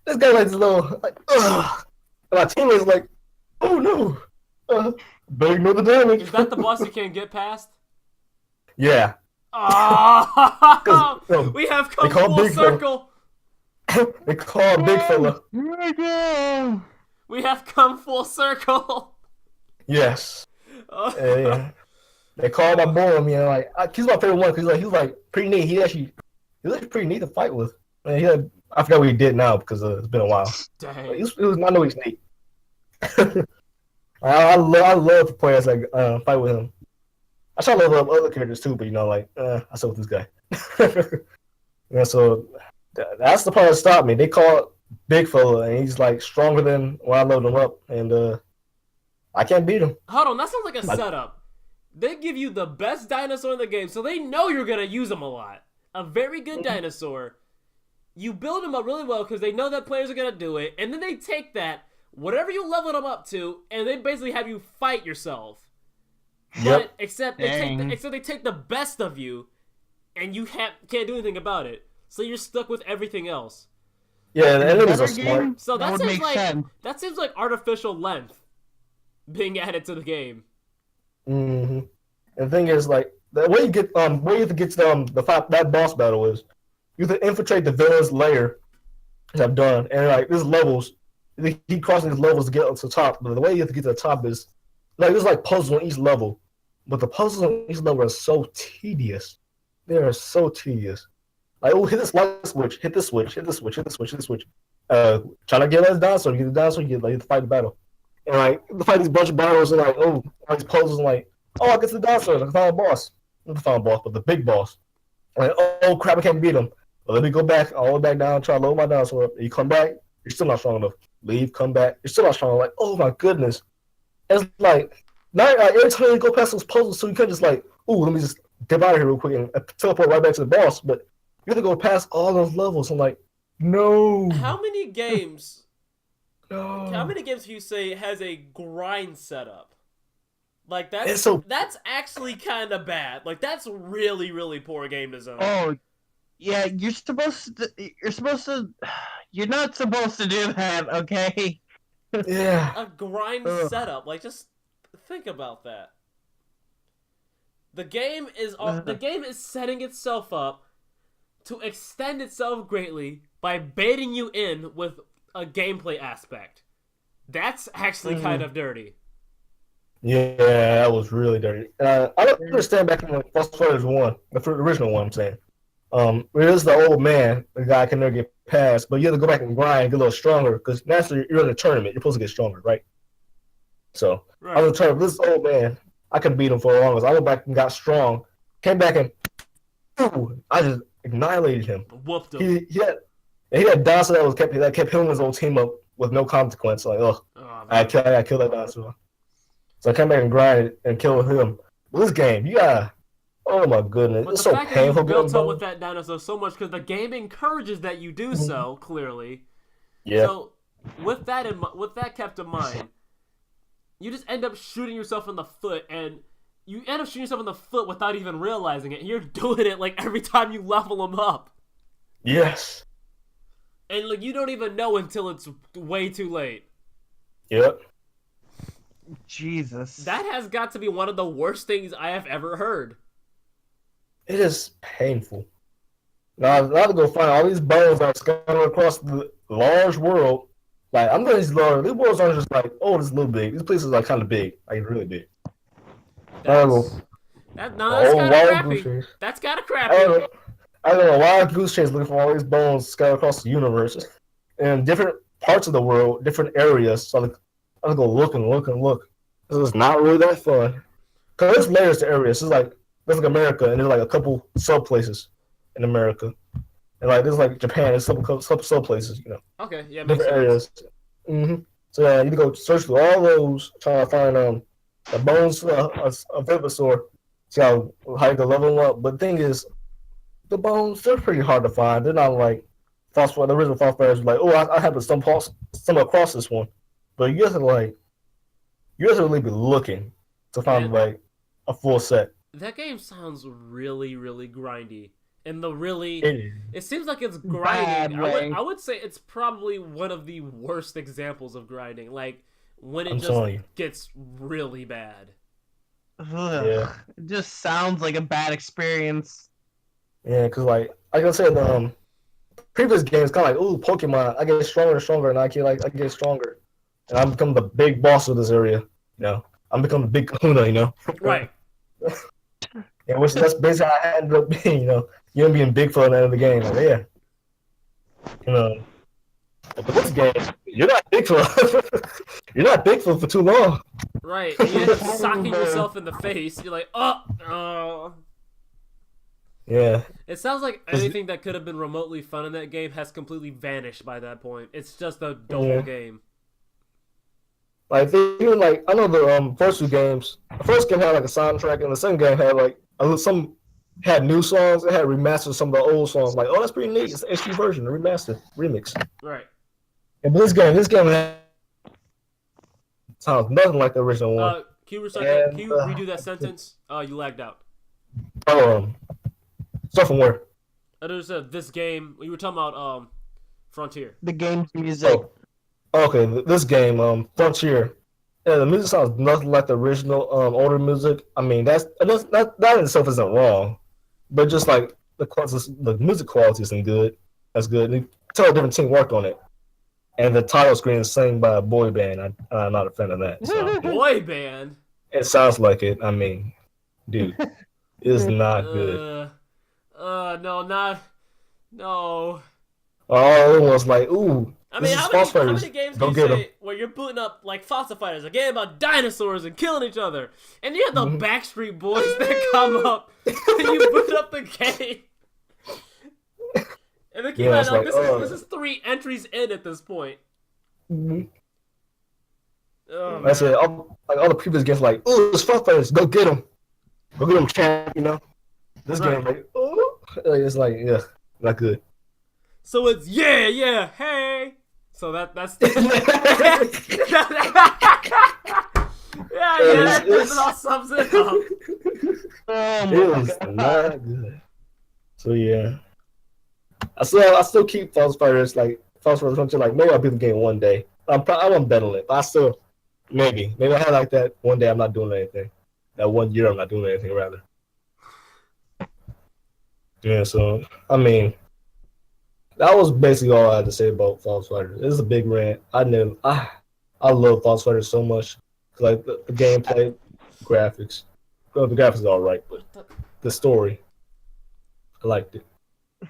This guy like this little like ugh. And my teammate's like, oh no. Better ignore the damage. is that the boss you can't get past? Yeah. Oh, 'Cause, we have they come call full Big Fella. circle. They call him Big Fella. We have come full circle. Yes. Oh. Yeah. They call my boy him, you know, like he's my favorite one because he's like pretty neat. He was actually pretty neat to fight with. Man, I forgot what he did now because it's been a while. But Dang. I know he's neat. I love to play as like fight with him. I try to level up other characters too, but you know, like I suck with this guy. Yeah, so that's the part that stopped me. They call it Big Fella, and he's like stronger than when I leveled him up, and I can't beat him. Hold on, that sounds like a setup. They give you the best dinosaur in the game, so they know you're gonna use him a lot. A very good dinosaur. You build him up really well because they know that players are gonna do it, and then they take that, whatever you leveled him up to, and they basically have you fight yourself. Yep. But except they take the best of you, and you can't do anything about it. So you're stuck with everything else. Yeah, the enemies Better are smart. game? So That would make sense. that seems like artificial length being added to the game. Mm-hmm. And the thing is, like, the way you get to that boss battle is you have to infiltrate the villain's lair, which I've done, and like there's levels. He crossing these levels to get up to the top, but the way you have to get to the top is like there's like puzzles on each level, but the puzzles on each level are so tedious. They are so tedious. Like, oh, hit this light switch, hit this switch, hit this switch, hit this switch, hit this switch. Trying to get that dinosaur, you get the dinosaur, you have to fight the battle. And like to fight these bunch of battles and like all these puzzles and like, oh, I get to the dinosaur, I found a boss. Not the final boss, but the big boss. Like, oh crap, I can't beat him. But let me go back, all the way back down, try to load my dinosaur up. You come back, you're still not strong enough. Leave, come back, you're still not strong enough. Like, oh my goodness. It's like now every time you go past those puzzles, so you can't just like, ooh, let me just dip out of here real quick and teleport right back to the boss. But you have to go past all those levels. I'm like, no. How many games? No. How many games do you say has a grind setup? Like It's that's actually kind of bad. Like that's really really poor game design. Oh, yeah. You're not supposed to do that. Okay. Yeah. A grind Ugh. setup. Like just think about that. The game is setting itself up to extend itself greatly by baiting you in with a gameplay aspect. That's actually kind of dirty. Yeah, that was really dirty. I don't understand back in the Fast Fighters 1, the original one, I'm saying. It is the old man, the guy can never get past, but you have to go back and grind and get a little stronger, because naturally you're in a tournament, you're supposed to get stronger, right? So, Right. I was trying to, this old man, I couldn't beat him for the longest. I went back and got strong, came back and, ooh, I just annihilated him. Whooped him. He had dinosaur that kept hitting his old team up with no consequence. Like, ugh, Oh, I man. killed that dinosaur. So I came back and grinded and killed him. But this game, you gotta, oh my goodness, But it's the so fact that you painful. built getting up with done. that dinosaur so much because the game encourages that you do so clearly. Yeah, So with that kept in mind, you just end up shooting yourself in the foot, and you end up shooting yourself in the foot without even realizing it. And you're doing it like every time you level them up, yes, and like you don't even know until it's way too late. yep. Jesus. That has got to be one of the worst things I have ever heard. It is painful. Now I have to go find all these bones that are scattered across the large world. Like I'm going to these worlds aren't just like, oh, this is a little big. These places are kind of big, like really big. That's Oh, kind of wild goose crappy. chase. That's kind of I crappy. don't know, wild goose chase looking for all these bones scattered across the universe, in different parts of the world, different areas. So I have to go look and look and look. This is not really that fun. Cause there's layers to areas. It's like there's like America, and there's like a couple sub places in America, and like there's like Japan, there's some sub places, you know, Okay, yeah, makes different sense. areas. So you need to go search through all those, trying to find the bones of Venusaur. See how you can level them up. But the thing is, the bones they're pretty hard to find. They're not like the original false fighters. Like, oh, I have to stumble across this one, but you have to really be looking to find like a full set. That game sounds really, really grindy. And It seems like it's grinding. Way. I would say it's probably one of the worst examples of grinding. Like when it gets really bad. Ugh, Yeah. It just sounds like a bad experience. Yeah, because like I said, the previous games kind of like, ooh, Pokemon, I get stronger and stronger, and I get stronger, and I become the big boss of this area. You know, I'm becoming the big Kahuna. You know, Right. Yeah, which that's basically how I ended up being. You know, you end up being Bigfoot at the end of the game. Like, yeah, you know. But this game, you're not Bigfoot. You're not Bigfoot for too long. Right. And you end up socking yourself in the face. You're like, oh. Yeah. It sounds like anything that could have been remotely fun in that game has completely vanished by that point. It's just a dull game. Like even like I know the first two games. The first game had like a soundtrack, and the second game had like some had new songs. It had remastered some of the old songs. Like, oh, that's pretty neat. It's the HD version, the remastered remix. Right. And this game sounds nothing like the original one. Can you redo that sentence? You lagged out. Stuff from where? I just said this game. You were talking about Frontier. The game's music. Oh, okay. This game, Frontier. Yeah, the music sounds nothing like the original older music. I mean, that in itself isn't wrong, but just like the music quality isn't good. That's good. You tell a different team worked on it, and the title screen is sang by a boy band. I'm not a fan of that. So. Boy band. It sounds like it. I mean, dude, it's not good. No. All it was like, ooh. I mean, how many games can you say where you're booting up like Fossil Fighters, a game about dinosaurs and killing each other, and you have the Backstreet Boys that come up and you boot up the game, and then keep in mind, this is 3 entries in at this point. Mm-hmm. Oh, I said, all the previous games like, ooh, it's Fossil Fighters, go get them, champ, you know. This game like, ooh, it's like, yeah, not good. So it's yeah, hey. So that's yeah, that all sums it up. It was not good. So yeah, I still keep False Fighters like False Fighters. Like maybe I'll beat the game one day. I won't bet on it, but I still maybe I had like that one day. I'm not doing anything. That 1 year I'm not doing anything rather. Yeah. So I mean. That was basically all I had to say about False Fighters. It was a big rant. I love False Fighters so much. Like the gameplay, graphics. Well, the graphics are alright, but the story, I liked it. I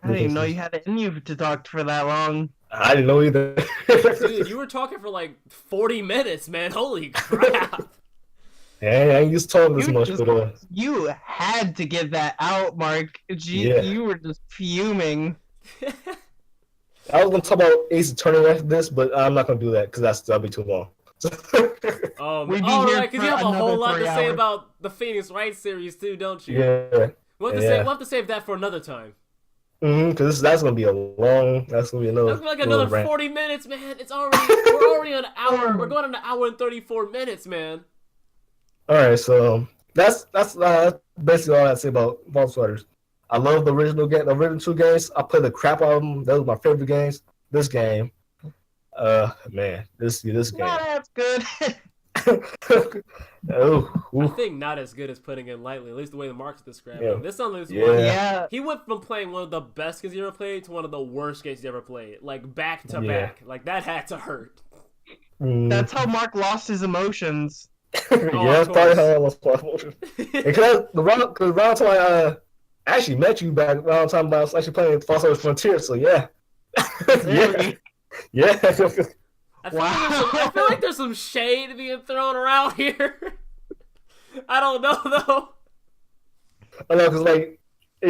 didn't even know you had it in you to talk for that long. I didn't know either. Dude, you were talking for like 40 minutes, man. Holy crap. Yeah, I ain't used to talking this much, but you had to get that out, Mark. You were just fuming. I was gonna talk about Ace Attorney after this, but I'm not gonna do that because that'll be too long. Right, because you have a whole lot to say about the Phoenix Wright series too, don't you? Yeah. We'll have to save that for another time. Because that's gonna be another. That's gonna be like another 40 minutes, man. We're already on an hour. We're going on an hour and 34 minutes, man. All right, so that's basically all I say about False Fighters. I love the original game, the original 2 games. I played the crap out of them. Those were my favorite games. This game, man, this game. Not as good. I think not as good as putting it lightly. At least the way the Mark's describing it. This one is one. He went from playing one of the best games he ever played to one of the worst games he ever played. Like back to back. Like that had to hurt. That's how Mark lost his emotions. That's probably how I lost my emotions. Because around time I actually met you back around time I was actually playing False Fighters Frontier, so yeah. Yeah. I feel like there's some shade being thrown around here. I don't know though. I know, cause like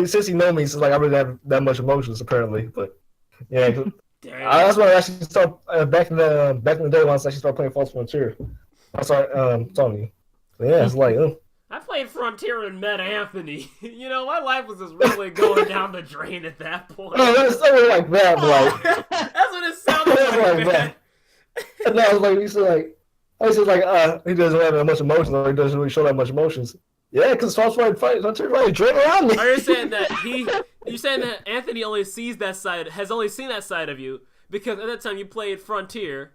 since he know me, so like I really have that much emotions apparently. But yeah, that's when I actually started back in the day when I actually started playing False Frontier. I started telling you. So yeah, it's like. I played Frontier and met Anthony. You know, my life was just really going down the drain at that point. No, it's something like that, but like That's what it sounded like, man. And I was like, I was like, he doesn't have that much emotion, or he doesn't really show that much emotions. Yeah, because Frontier drain around me. Are you saying that you saying that Anthony has only seen that side of you because at that time you played Frontier?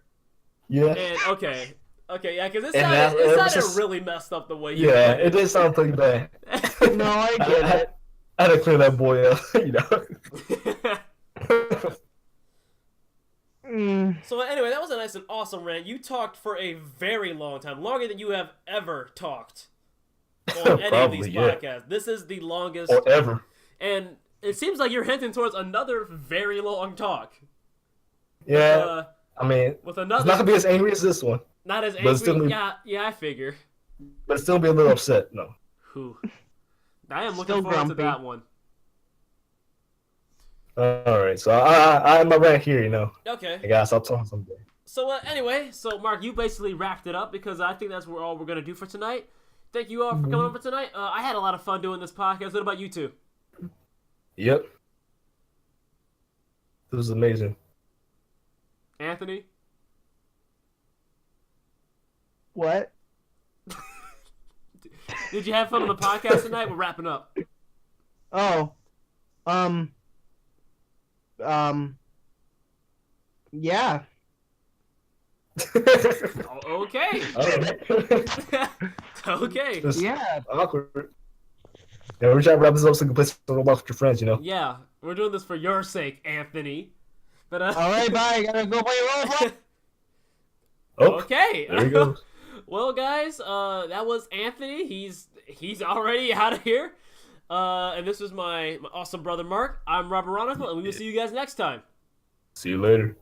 Yeah. And okay, yeah, because it sounded really messed up the way you. Yeah, it did sound pretty bad. No, I get it. I had to clear that boy up, you know. So anyway, that was a nice and awesome rant. You talked for a very long time, longer than you have ever talked on any of these podcasts. Yeah. This is the longest or ever. And it seems like you're hinting towards another very long talk. Yeah, I mean, with another, it's not gonna be as angry as this one. Not as angry. Yeah, I figure. But still be a little upset. No. Who? I am looking forward to that one. All right, so I'm right here, you know. Okay. I guess I'll talk someday. So anyway, Mark, you basically wrapped it up because I think that's all we're gonna do for tonight. Thank you all for coming over tonight. I had a lot of fun doing this podcast. What about you two? Yep. It was amazing. Anthony? What? Did you have fun on the podcast tonight? We're wrapping up. Oh. Yeah. Okay. Okay. Yeah. Awkward. Yeah, we're trying to wrap this up so you can play some Roblox with your friends, you know? Yeah, we're doing this for your sake, Anthony. But Alright, bye. Gotta go play Roblox. Okay. There he goes. Well, guys, that was Anthony. He's already out of here. And this was my awesome brother, Mark. I'm RoberOnocle, and we will see you guys next time. See you later.